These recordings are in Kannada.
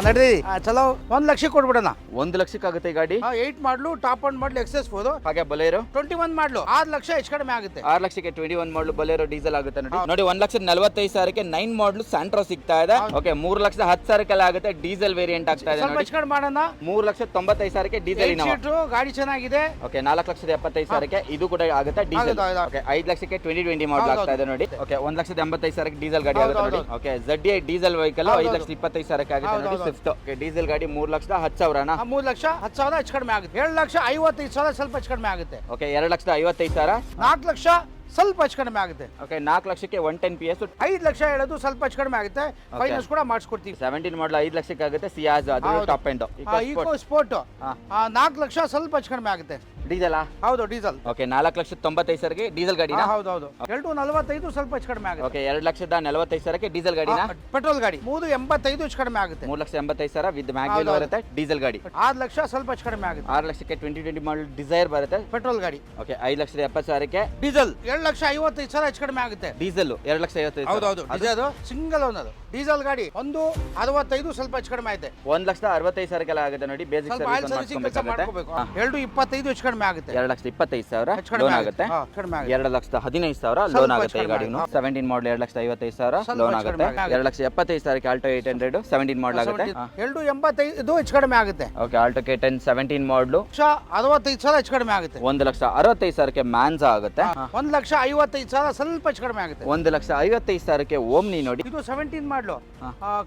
ನಡೀರಿ ಚಲೋ 1 ಲಕ್ಷ ಕೊಡ್ಬಿಡೋಣ. 1 ಲಕ್ಷಕ್ಕಾಗುತ್ತೆ ಈ ಗಾಡಿ. 8 ಮಾಡ್ಲು ಟಾಪ್ ಅಂಡ್ ಮಾಡ್ಲು ಎಕ್ಸೆಸ್ 4 ಹಾಗೆ ಬಲೇರೋ 21 ಮಾಡ್ಲು 6 ಲಕ್ಷ ಹೆಚ್ಚು ಕಡಿಮೆ ಆಗುತ್ತೆ. 6 ಲಕ್ಷಕ್ಕೆ 21 ಮಾಡಲು ಬಲೇರೋ ಡೀಸೆಲ್ ಆಗುತ್ತೆ ನೋಡಿ 1,45,000ಕ್ಕೆ 9 ಮಾಡಲು ಸ್ಯಾಂಟ್ರೋ ಸಿಗ್ತಾ ಇದೆ. ಓಕೆ 3,10,000ಕ್ಕೆಲ್ಲ ಆಗುತ್ತೆ ಡೀಸೆಲ್ ವೇರಿಯಂಟ್ ಆಗ್ತಾ ಇದೆ ಸ್ವಲ್ಪ ಹೆಚ್ಚು ಕಡಿಮೆ ಮಾಡೋಣ. 3,95,000ಕ್ಕೆ ಡೀಸೆಲ್ ಇನೋವಾ. ಗಾಡಿ ಚೆನ್ನಾಗಿದೆ. ಓಕೆ 4,75,000ಕ್ಕೆ ಇದು ಕೂಡ ಆಗುತ್ತೆ ಡೀಸೆಲ್. ಓಕೆ 5 ಲಕ್ಷಕ್ಕೆ 2020 ಮಾಡಲ್ ಆಗ್ತಾ ಇದೆ ನೋಡಿ. ಓಕೆ 1,85,000ಕ್ಕೆ ಡೀಸೆಲ್ ಗಾಡಿ ಆಗುತ್ತೆ ನೋಡಿ. ಓಕೆ ZDI ಡೀಸೆಲ್ ವೆಹಿಕಲ್ 5,25,000ಕ್ಕೆ ಆಗುತ್ತೆ ನೋಡಿ ಸ್ವಿಫ್ಟ್. ಓಕೆ ಡೀಸೆಲ್ ಗಾಡಿ 3,10,000 3,10,000 ಹೆಚ್ಚು ಕಡಿಮೆ ಆಗುತ್ತೆ. 7,55,000 ಸ್ವಲ್ಪ ಹೆಚ್ಚು ಕಡಿಮೆ ಆಗುತ್ತೆ. ಓಕೆ 2,55,000 4 ಲಕ್ಷ ಸ್ವಲ್ಪ ಹೆಚ್ಚು ಕಡಿಮೆ ಆಗುತ್ತೆ. ಓಕೆ 4 ಲಕ್ಷಕ್ಕೆ 110 PS. 5 ಲಕ್ಷ ಹೇಳೋದು ಸ್ವಲ್ಪ ಹೆಚ್ಚು ಕಡಿಮೆ ಆಗುತ್ತೆ. ಫೈನಾನ್ಸ್ ಕೂಡ ಮಾಡಿಸ್ಕೊಡ್ತೀವಿ. 17 ಮಾಡಲ್ 5 ಲಕ್ಷಕ್ಕೆ ಆಗುತ್ತೆ. ಸಿಯಾಜ್ ಅದು top end. EcoSport 4 lakh ಸ್ವಲ್ಪ ಹೆಚ್ಚು ಕಡಿಮೆ ಆಗುತ್ತೆ. ಡೀಸೆಲ್ ಹೌದು ಡೀಸೆಲ್. ಓಕೆ 4,95,000ಗೆ ಡೀಸೆಲ್ ಗಾಡಿನ. ಹೌದು 2,45 ಸ್ವಲ್ಪ ಹೆಚ್ಚು ಕಡಿಮೆ ಆಗುತ್ತೆ. ಓಕೆ 2,45,000ಕ್ಕೆ ಡೀಸೆಲ್ ಗಾಡಿನ. ಪೆಟ್ರೋಲ್ ಗಾಡಿ 3,85 ಹೆಚ್ಚು ಕಡಿಮೆ ಆಗುತ್ತೆ. 3,85,000 ವಿತ್ ಮ್ಯಾಗ್ವಿಲ್ ಬರುತ್ತೆ ಡೀಸೆಲ್ ಗಾಡಿ. 6 ಲಕ್ಷ ಸ್ವಲ್ಪ ಹೆಚ್ಚು ಕಡಿಮೆ ಆಗುತ್ತೆ. 6 ಲಕ್ಷಕ್ಕೆ 2020 ಮಾಡಲ್ ಡಿಸೈರ್ ಬರುತ್ತೆ ಪೆಟ್ರೋಲ್ ಗಾಡಿ. ಓಕೆ 5,70,000ಕ್ಕೆ ಡೀಸೆಲ್. 7,55,000 ಹೆಚ್ಚು ಕಡಿಮೆ ಆಗುತ್ತೆ. ಡೀಸೆಲ್ 2,55,000. ಹೌದು ಡೀಸೆಲ್ ಸಿಂಗಲ್ ಓನರ್ ಡೀಸೆಲ್ ಗಾಡಿ 1,65 ಸ್ವಲ್ಪ ಹೆಚ್ಚು ಕಡಿಮೆ ಆಗುತ್ತೆ. 1,65,000ಕ್ಕೆಲ್ಲ ಆಗುತ್ತೆ ನೋಡಿ. ಬೇಸಿಕ್ ಸರ್ವಿಸ್ ಮಾಡ್ಕೋಬೇಕು. 2,25 ಹೆಚ್ಚು ಕಡಿಮೆ ಆಗುತ್ತೆ. 2,25,000 ಲೋನ್ ಆಗುತ್ತೆ. 2,15,000 ಲೋನ್ ಆಗುತ್ತೆ ಈ ಗಾಡಿ. 17 ಮಾಡಲ್ 2,55,000 ಲೋನ್ ಆಗುತ್ತೆ. 2,75,000ಕ್ಕೆ ಆಲ್ಟೋ 800 17 ಮಾಡಲ್ ಆಗುತ್ತೆ. 2,85 ಹೆಚ್ಚು ಕಡಿಮೆ ಆಗುತ್ತೆ. ಓಕೆ ಆಲ್ಟೋ K10 17 ಮಾಡಲು 65,000 ಹೆಚ್ಚು ಕಡಿಮೆ ಆಗುತ್ತೆ. 1,65,000ಕ್ಕೆ ಮ್ಯಾನ್ಸಾ ಆಗುತ್ತೆ. 1,55,000 ಸ್ವಲ್ಪ ಹೆಚ್ಚು ಕಡಿಮೆ ಆಗುತ್ತೆ. 1,55,000ಕ್ಕೆ ಓಮ್ನಿ ನೋಡಿ. ಇದು 17 ಮಾಡಲು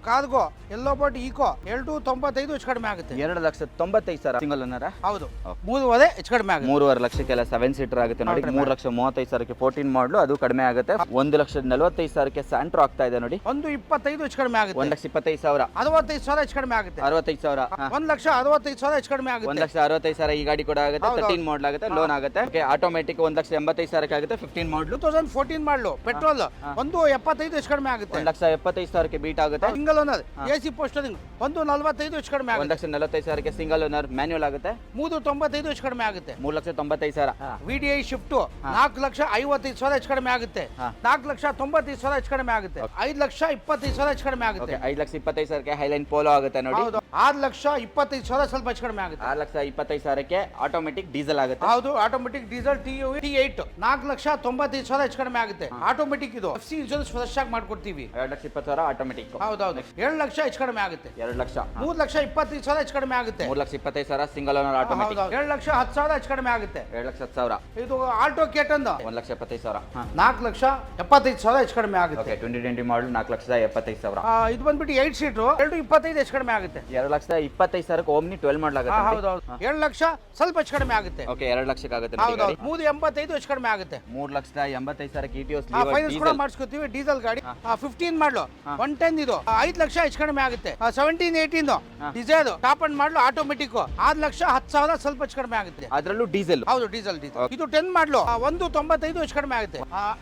ಕಾರ್ಗೋ ಎಲ್ಲೋ ಬೋಟ್ ಈಕೋ 2,95 ಹೆಚ್ಚು ಕಡಿಮೆ ಆಗುತ್ತೆ. 2,95,000 ಸಿಂಗಲ್ ಓನರ್. ಹೌದು 3 ಹೆಚ್ಚು ಕಡಿಮೆ ಆಗುತ್ತೆ. 3.5 ಲಕ್ಷಕ್ಕೆಲ್ಲ 7 ಸೀಟರ್ ಆಗುತ್ತೆ ನೋಡಿ. 3,35,000ಕ್ಕೆ 14 ಮಾಡಲು ಅದು ಕಡಿಮೆ ಆಗುತ್ತೆ. 1,45,000ಕ್ಕೆ ಸ್ಯಾಂಟ್ರೋ ಆಗ್ತಾ ಇದೆ ನೋಡಿ. 1,25 ಹೆಚ್ಚು ಕಡಿಮೆ ಆಗುತ್ತೆ. 1,25,000 65,000 ಹೆಚ್ಚು ಕಡಿಮೆ ಆಗುತ್ತೆ. 65,000 1,65,000 ಹೆಚ್ಚು ಕಡಿಮೆ ಆಗುತ್ತೆ. 1,65,000 ಈ ಗಾಡಿ ಕೂಡ ಆಗುತ್ತೆ. 13 ಮಾಡಲ್ ಆಗುತ್ತೆ ಲೋನ್ ಆಗುತ್ತೆ. ಓಕೆ ಆಟೋಮೆಟಿಕ್ 1,85,000ಕ್ಕೆ ಆಗುತ್ತೆ. 15 ಮಾಡಲು 2014 ಮಾಡಲು ಪೆಟ್ರೋಲ್ 1,75 ಹೆಚ್ಚು ಕಡಿಮೆ ಆಗುತ್ತೆ. 1,75,000ಕ್ಕೆ ಬೀಟ್ ಆಗುತ್ತೆ. ಸಿಂಗಲ್ ಓನರ್ AC ಪೋಸ್ಟರಿಂಗ್ 1,45 ಹೆಚ್ಚು ಕಡಿಮೆ ಆಗುತ್ತೆ. 1,45,000ಕ್ಕೆ ಸಿಂಗಲ್ ಓನರ್ ಮ್ಯಾನ್ಯುವಲ್ ಆಗುತ್ತೆ. 3,95 ಹೆಚ್ಚು ಕಡಿಮೆ ಆಗುತ್ತೆ. 3,95,000 VDI ಶಿಫ್ಟ್ 4,55,000 ಹೆಚ್ಚು ಕಡಿಮೆ ಆಗುತ್ತೆ. 4,95,000 ಹೆಚ್ಚು ಕಡಿಮೆ ಆಗುತ್ತೆ. 5,25,000 ಹೆಚ್ಚು ಕಡಿಮೆ ಆಗುತ್ತೆ. 5,25,000ಕ್ಕೆ ಹೈಲೈನ್ ಪೋಲೋ ಆಗುತ್ತೆ ನೋಡಿ. 6,25,000 ಸ್ವಲ್ಪ ಹೆಚ್ಚು ಕಡಿಮೆ ಆಗುತ್ತೆ. 6,25,000ಕ್ಕೆ ಆಟೋಮೆಟಿಕ್ ಡೀಸೆಲ್ ಆಗುತ್ತೆ. ಹೌದು ಆಟೋಮೆಟಿಕ್ ಡೀಸೆಲ್ T8 4,95,000 ಹೆಚ್ಚು ಕಡಿಮೆ ಆಗುತ್ತೆ. ಆಟೋಮೆಟಿಕ್ ಇದು FC ಇನ್ಶೂರೆನ್ಸ್ ಫ್ರೆಶ್ ಆಗಿ ಮಾಡ್ಕೊಡ್ತೀವಿ. 2,20,000 ಆಟೋಮೆಟಿಕ್. ಹೌದು 7 ಲಕ್ಷ ಹೆಚ್ಚು ಕಡಿಮೆ ಆಗುತ್ತೆ. 2 ಲಕ್ಷ 3,25,000 ಹೆಚ್ಚು ಕಡಿಮೆ ಆಗುತ್ತೆ. 3,25,000 ಸಿಂಗಲ್ ಓನರ್ ಆಟೋಮೆಟಿಕ್. 7,10,000 ಹೆಚ್ಚು ಕಡಿಮೆ ಆಗುತ್ತೆ. 2,10,000 ಇದು ಆಲ್ಟೋ K10 1,75,000 4,75,000 ಹೆಚ್ಚು ಕಡಿಮೆ ಆಗುತ್ತೆ. 2020 ಮಾಡಲ್ 4,75,000. ಇದು ಬಂದ್ಬಿಟ್ಟು 8 ಸೀಟು 2,25 ಹೆಚ್ಚು ಕಡಿಮೆ ಆಗುತ್ತೆ. 2,25,000ಕ್ಕೆ ಓಮ್ನಿ 12 ಮಾಡಲ್ ಆಗುತ್ತೆ. ಹೌದು 7 ಲಕ್ಷ ಸ್ವಲ್ಪ ಹೆಚ್ಚು ಕಡಿಮೆ ಆಗುತ್ತೆ. ಓಕೆ 2 ಲಕ್ಷಕ್ಕೆ ಆಗುತ್ತೆ. 3,85 ಹೆಚ್ಚು ಕಡಿಮೆ ಆಗುತ್ತೆ. 3,85,000ಕ್ಕೆ ETOS ಫೈನಾನ್ಸ್ ಕೂಡ ಮಾಡಿಸ್ಕೊತೀವಿ. ಡೀಸೆಲ್ ಗಾಡಿ 15 ಮಾಡಲು 110 ಇದು 5 ಲಕ್ಷ ಹೆಚ್ಚು ಕಡಿಮೆ ಆಗುತ್ತೆ. 17 18 ಡಿಸೈರ್ ಟಾಪ್ ಅಂಡ್ ಮಾಡಲು ಆಟೋಮೆಟಿಕ್ 6,10,000 ಸ್ವಲ್ಪ ಹೆಚ್ಚು ಕಡಿಮೆ ಆಗುತ್ತೆ. ಅದರಲ್ಲೂ ಡೀಸೆಲ್. ಹೌದು ಡೀಸೆಲ್ ಇದು 10 ಮಾಡಲು 1,95 ಹೆಚ್ಚು ಕಡಿಮೆ ಆಗುತ್ತೆ.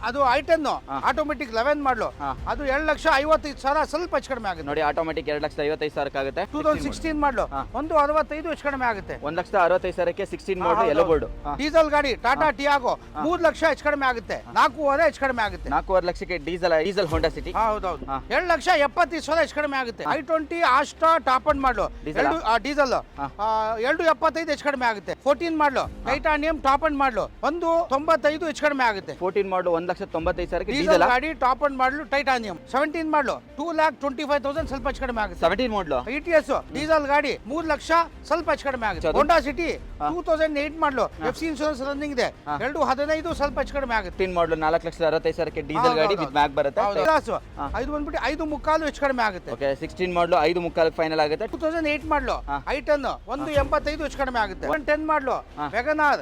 ಅದು i10 ಆಟೋಮೆಟಿಕ್ 11 ಮಾಡಲು ಅದು 2,55,000 ಸ್ವಲ್ಪ ಹೆಚ್ಚು ಕಡಿಮೆ ಆಗುತ್ತೆ ನೋಡಿ. ಆಟೋಮೆಟಿಕ್ 2,55,000 ಆಗುತ್ತೆ. 2016 ಮಾಡಲು 1,65 ಹೆಚ್ಚು ಕಡಿಮೆ ಆಗುತ್ತೆ. 1,65,000ಕ್ಕೆ 16 ಮಾಡಲ್ ಯೆಲ್ಲೋ ಬೋರ್ಡ್ ಡೀಸೆಲ್ ಗಾಡಿ ಟಾಟಾ ಟಿಯಾಗೋ 3 ಲಕ್ಷ ಹೆಚ್ಚು ಕಡಿಮೆ ಆಗುತ್ತೆ. 4,500 ಹೆಚ್ಚು ಕಡಿಮೆ ಆಗುತ್ತೆ. 4,5 ಲಕ್ಷಕ್ಕೆ ಡೀಸೆಲ್ ಹೋಂಡಾ ಸಿಟಿ. ಹೌದೌದು 2,70,000 ಹೆಚ್ಚು ಕಡಿಮೆ ಆಗುತ್ತೆ. i20 ಆಸ್ಟಾ ಟಾಪ್ ಅಂಡ್ ಮಾಡಲು ಡೀಸೆಲ್ 2,75 ಹೆಚ್ಚು ಕಡಿಮೆ ಆಗುತ್ತೆ. 14 ಮಾಡಲು ಟೈಟಾನಿಯಂ ಟಾಪ್ ಅಂಡ್ ಮಾಡಲು 1,95 ಹೆಚ್ಚು ಕಡಿಮೆ ಆಗುತ್ತೆ. 14 ಮಾಡಲು 1,95,000ಕ್ಕೆ ಡೀಸೆಲ್ ಗಾಡಿ ಟಾಪ್ ಅಂಡ್ ಮಾಡಲು ಟೈಟಾನಿಯಂ. 17 ಮಾಡಲು 2,25,000 ಸ್ವಲ್ಪ ಹೆಚ್ಚು ಕಡಿಮೆ ಆಗುತ್ತೆ. 17 ಮಾಡಲು ETS ಡೀಸೆಲ್ ಗಾಡಿ 3 ಲಕ್ಷ ಸ್ವಲ್ಪ ಹೆಚ್ಚು ಕಡಿಮೆ ಆಗುತ್ತೆ. ಹೋಂಡಾ ಸಿಟಿ 2008 ಮಾಡಲು FC ಇನ್ಶೂರೆನ್ಸ್ ರನ್ನಿಂಗ್ ಇದೆ. 2,15 ಸ್ವಲ್ಪ ಹೆಚ್ಚು ಕಡಿಮೆ ಆಗುತ್ತೆ. 15 ಮಾಡಲು 4,65,000ಕ್ಕೆ ಡೀಸೆಲ್ ಗಾಡಿ ವಿತ್ ಮ್ಯಾಗ್ ಬರುತ್ತೆ. ಇದು ಬಂದ್ಬಿಟ್ಟು 5,3 ಹೆಚ್ಚು ಕಡಿಮೆ ಆಗುತ್ತೆ. ಓಕೆ 16 ಮಾಡಲು 5,3 ಫೈನಲ್ ಆಗುತ್ತೆ. 2008 ಮಾಡಲು i10 1,85 ಹೆಚ್ಚು ಕಡಿಮೆ ಆಗುತ್ತೆ. 110 ಮಾಡಲು ವೆಗನಾರ್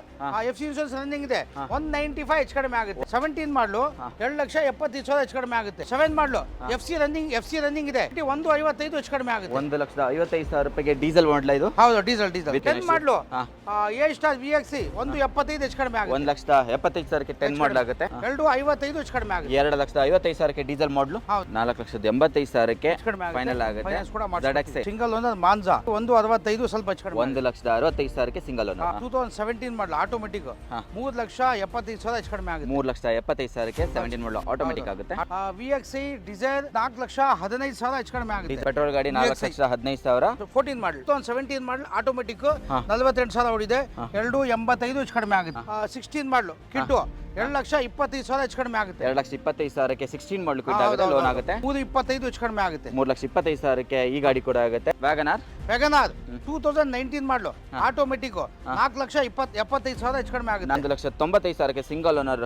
FC ಇನ್ಶೂರೆನ್ಸ್ ರನ್ನಿಂಗ್ ಇದೆ. 195 ಹೆಚ್ಚು ಕಡಿಮೆ ಆಗುತ್ತೆ. 17 ಮಾಡಲು 2,70,000 ಹೆಚ್ಚು ಕಡಿಮೆ ಆಗುತ್ತೆ. 7 ಮಾಡಲು FC ರನ್ನಿಂಗ್ ಇದೆ. 1,55 ಹೆಚ್ಚು ಕಡಿಮೆ ಆಗುತ್ತೆ. 1,55,000 ಡೀಸೆಲ್ ಮಾಡಲ ಇದು. ಹೌದು ಡೀಸೆಲ್ 10 ಮಾಡಲು A ಸ್ಟಾರ್ VXC 1,75 ಹೆಚ್ಚು ಕಡಿಮೆ ಆಗುತ್ತೆ. 1,75,000ಕ್ಕೆ 10 ಮಾಡಲ್ ಆಗುತ್ತೆ. 2,55 ಹೆಚ್ಚು ಕಡಿಮೆ ಆಗುತ್ತೆ. 2,55,000ಕ್ಕೆ ಡೀಸೆಲ್ ಮಾಡಲು 4,85,000ಕ್ಕೆ ಫೈನಲ್ ಆಗುತ್ತೆ. ಸಿಂಗಲ್ ಓನರ್ ಮಾನ್ಸಾ 1,65 ಸ್ವಲ್ಪ ಹೆಚ್ಚು ಕಡಿಮೆ. 1,65,000ಕ್ಕೆ ಸಿಂಗಲ್ ಓನರ್. 2017 ಮಾಡಲು ಆಟೋಮೆಟಿಕ್ ಹಾ. 3,75,000 ಹೆಚ್ಚು ಕಡಿಮೆ ಆಗುತ್ತೆ. 3,75,000ಕ್ಕೆ 17 ಮಾಡಲು ಆಟೋಮೆಟಿಕ್ ಆಗುತ್ತೆ. VXI ಡಿಸೈರ್ 4,15,000 ಹೆಚ್ಚು ಕಡಿಮೆ ಆಗುತ್ತೆ. ಪೆಟ್ರೋಲ್ ಗಾಡಿ 4,15,000. 14 ಮಾಡಲ್ 2017 ಮಾಡಲ್ ಆಟೋಮೆಟಿಕ್ ಹಾ. 48,000 ಓಡಿದೆ. 2,85,000 ಹೆಚ್ಚು ಕಡಿಮೆ ಆಗುತ್ತೆ. 16 ಮಾಡಲು ಕಿಟ್ಟು 2,25,000 ಹೆಚ್ಚು ಕಡಿಮೆ ಆಗುತ್ತೆ. 2,25,000ಕ್ಕೆ 16 ಮಾಡಲು ಕ್ವಿಟ್ ಆಗುತ್ತೆ, ಲೋನ್ ಆಗುತ್ತೆ. 3,25,000 ಹೆಚ್ಚು ಕಡಿಮೆ ಆಗುತ್ತೆ. 3,25,000ಕ್ಕೆ ಈ ಗಾಡಿ ಕೂಡ ಆಗುತ್ತೆ. ವ್ಯಾಗನಾರ್ ವ್ಯಾಗನಾರ್ 2019 ಮಾಡಲು ಆಟೋಮೆಟಿಕ್ 4,75,000 ಹೆಚ್ಚು ಕಡಿಮೆ ಆಗುತ್ತೆ. 1,95,000ಕ್ಕೆ ಸಿಂಗಲ್ ಓನರ್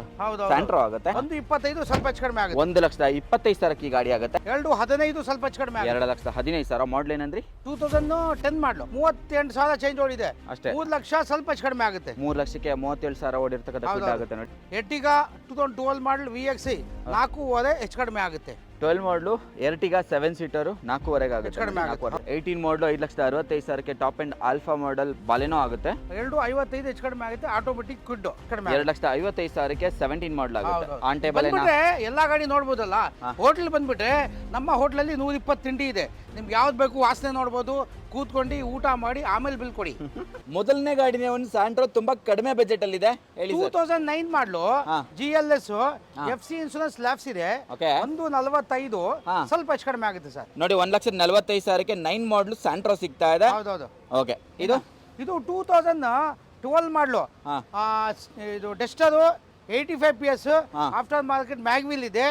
ಸ್ಯಾಂಟ್ರೋ ಆಗುತ್ತೆ. 1,25,000 ಸ್ವಲ್ಪ ಹೆಚ್ಚು ಕಡಿಮೆ ಆಗುತ್ತೆ. 1,25,000ಕ್ಕೆ ಈ ಗಾಡಿ ಆಗುತ್ತೆ. 2,15,000 ಸ್ವಲ್ಪ ಹೆಚ್ಚು ಕಡಿಮೆ ಆಗುತ್ತೆ. 2,15,000 ಮಾಡಲ್ ಏನಂದ್ರಿ? 2010 ಮಾಡಲು 38,000 ಚೇಂಜ್ ಓಡಿದೆ. ಅಷ್ಟೇ. 3 ಲಕ್ಷ ಸ್ವಲ್ಪ ಹೆಚ್ಚು ಕಡಿಮೆ ಆಗುತ್ತೆ. 3,37,000 ಓಡಿರ್ತಕ್ಕಂಥ ಕ್ವಿಟ್ ಆಗುತ್ತೆ ನೋಡಿ. ಎರ್ಟಿಗಾ 2012 ಮಾಡಲ್ VXI 4,500 ಹೆಚ್ಚು ಕಡಿಮೆ ಆಗುತ್ತೆ. 12 ಮಾಡಲು ಎರ್ಟಿಗಾ 7 ಸೀಟರ್ 4,500 ಆಗುತ್ತೆ. ಹೆಚ್ಚು ಕಡಿಮೆ ಆಗುತ್ತೆ. 18 ಮಾಡಲು 5,65,000ಕ್ಕೆ ಟಾಪ್ ಅಂಡ್ ಆಲ್ಫಾ ಮಾಡಲ್ ಬಾಲೆನೋ ಆಗುತ್ತೆ. 2,55,000 ಹೆಚ್ಚು ಕಡಿಮೆ ಆಗುತ್ತೆ. ಆಟೋಮೆಟಿಕ್ ಕ್ವಿಡ್ ಕಡಿಮೆ 2,55,000ಕ್ಕೆ 17 ಮಾಡಲ್ ಆಗುತ್ತೆ. ಹೌದು. ಆನ್ ಟೇಬಲ್ ಬಂದ್ಬಿಟ್ರೆ ಎಲ್ಲಾ ಗಾಡಿ ನೋಡ್ಬೋದಲ್ಲ. ಹೋಟ್ಲ್ ಬಂದ್ಬಿಟ್ರೆ ನಮ್ಮ ಹೋಟ್ಲಲ್ಲಿ 120 ತಿಂಡಿ ಇದೆ. ನಿಮ್ಗೆ ಯಾವ್ದು ಬೇಕು ವಾಸನೆ ನೋಡ್ಬೋದು, ಕೂತ್ಕೊಂಡು ಊಟ ಮಾಡಿ ಆಮೇಲೆ ಬಿಲ್ ಕೊಡಿ. ಮೊದಲನೇ ಗಾಡಿನೇ ಒಂದು ಸ್ಯಾಂಟ್ರೋ ತುಂಬಾ ಕಡಿಮೆ ಬಜೆಟ್ ಅಲ್ಲಿ ಇದೆ. ಹೇಳಿ ಸರ್. 2009 ಮಾಡಲು GLS FC ಇನ್ಶೂರೆನ್ಸ್ ಲ್ಯಾಬ್ಸ್ ಇದೆ. ಓಕೆ. 1,45,000 ಸ್ವಲ್ಪ ಹೆಚ್ಚು ಕಡಿಮೆ ಆಗುತ್ತೆ ಸರ್. ನೋಡಿ 1,45,000ಕ್ಕೆ 9 ಮಾಡಲು ಸ್ಯಾಂಟ್ರೋ ಸಿಗ್ತಾ ಇದೆ. ಹೌದೌದು. ಓಕೆ. ಇದು 2012 ಮಾಡಲು ಇದು Duster 85 PS after market mag wheel ಇದೆ.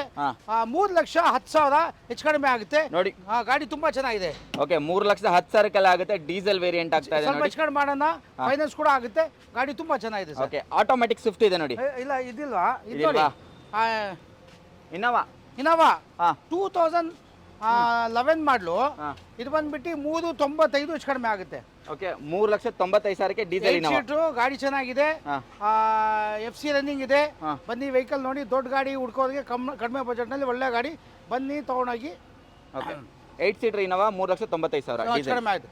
3,10,000 ಹೆಚ್ಚು ಕಡಿಮೆ ಆಗುತ್ತೆ ನೋಡಿ. ಗಾಡಿ ತುಂಬಾ ಚೆನ್ನಾಗಿದೆ. ಓಕೆ. 3,10,000ಕ್ಕೆಲ್ಲ ಆಗುತ್ತೆ. ಡೀಸೆಲ್ ವೇರಿಯಂಟ್ ಆಗ್ತಾ ಇದೆ ಸ್ವಲ್ಪ ನೋಡಿ. ಹೆಚ್ಚು ಕಡಿಮೆ ಮಾಡೋಣ, ಫೈನಾನ್ಸ್ ಕೂಡ ಆಗುತ್ತೆ. ಗಾಡಿ ತುಂಬಾ ಚೆನ್ನಾಗಿದೆ ಸರ್. ಓಕೆ. ಆಟೋಮ್ಯಾಟಿಕ್ ಸ್ವಿಫ್ಟ್ ಇದೆ ನೋಡಿ. ಇಲ್ಲ ಇದಿಲ್ವಾ? ಇದು ನೋಡಿ ಇನ್ನೋವಾ ಇನೋವಾ 2011 ಮಾಡಲು ಇದು ಬಂದ್ಬಿಟ್ಟು 3,95,000 ಹೆಚ್ಚು ಕಡಿಮೆ ಆಗುತ್ತೆ. ಓಕೆ. 3,95,000ಕ್ಕೆ ಡೀಸೆಲ್ ಇನೋವಾ. ಸೀಟು ಗಾಡಿ ಚೆನ್ನಾಗಿದೆ. FC ರನ್ನಿಂಗ್ ಇದೆ. ಬನ್ನಿ ವೆಹಿಕಲ್ ನೋಡಿ. ದೊಡ್ಡ ಗಾಡಿ ಹುಡ್ಕೋರಿಗೆ ಕಡಿಮೆ ಬಜೆಟ್ನಲ್ಲಿ ಒಳ್ಳೆ ಗಾಡಿ ಬನ್ನಿ ತಗೊಂಡೋಗಿ. ಓಕೆ. 8 ಸೀಟರ್ ಇನೋವಾ 3,95,000 ಹೆಚ್ಚು ಕಡಿಮೆ ಆಯ್ತು.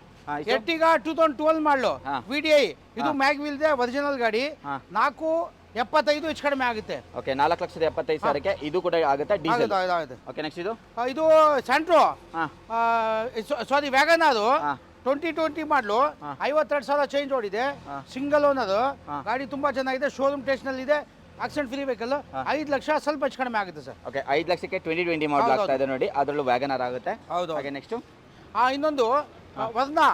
ಎರ್ಟಿಗಾ 2012 ಮಾಡಲು VDI ಇದು ಮ್ಯಾಗ್ವಿಲ್ ಇದೆ, ಒರಿಜಿನಲ್ ಗಾಡಿ 4,75,000 ಹೆಚ್ಚು ಕಡಿಮೆ ಆಗುತ್ತೆ. ಓಕೆ. 4,75,000ಕ್ಕೆ ಇದು ಕೂಡ ಆಗುತ್ತೆ ಡೀಸೆಲ್. ಓಕೆ. ನೆಕ್ಸ್ಟ್ ಇದು ಸ್ಯಾಂಟ್ರೋ ಸಾರಿ ವ್ಯಾಗನಾರ್ 2020 ಮಾಡಲು 52,000 ಚೇಂಜ್ ಓಡಿದೆ. ಸಿಂಗಲ್ ಓನರ್ ಗಾಡಿ ತುಂಬಾ ಚೆನ್ನಾಗಿದೆ. ಶೋರೂಮ್ ಟೆಸ್ಟ್ ನಲ್ಲಿ ಇದೆ. Accident free vehicle. 5 ಲಕ್ಷ ಸ್ವಲ್ಪ ಹೆಚ್ಚು ಕಡಿಮೆ ಆಗುತ್ತೆ ಸರ್. ಓಕೆ. 5 ಲಕ್ಷಕ್ಕೆ 2020 ಮಾಡಲ್ ಆಗ್ತಾ ಇದೆ ನೋಡಿ. ಅದರಲ್ಲೂ ವ್ಯಾಗನಾರ್ ಆಗುತ್ತೆ. ಹೌದು. ಹಾಗೆ ನೆಕ್ಸ್ಟ್ ಇನ್ನೊಂದು ವರ್ನಾ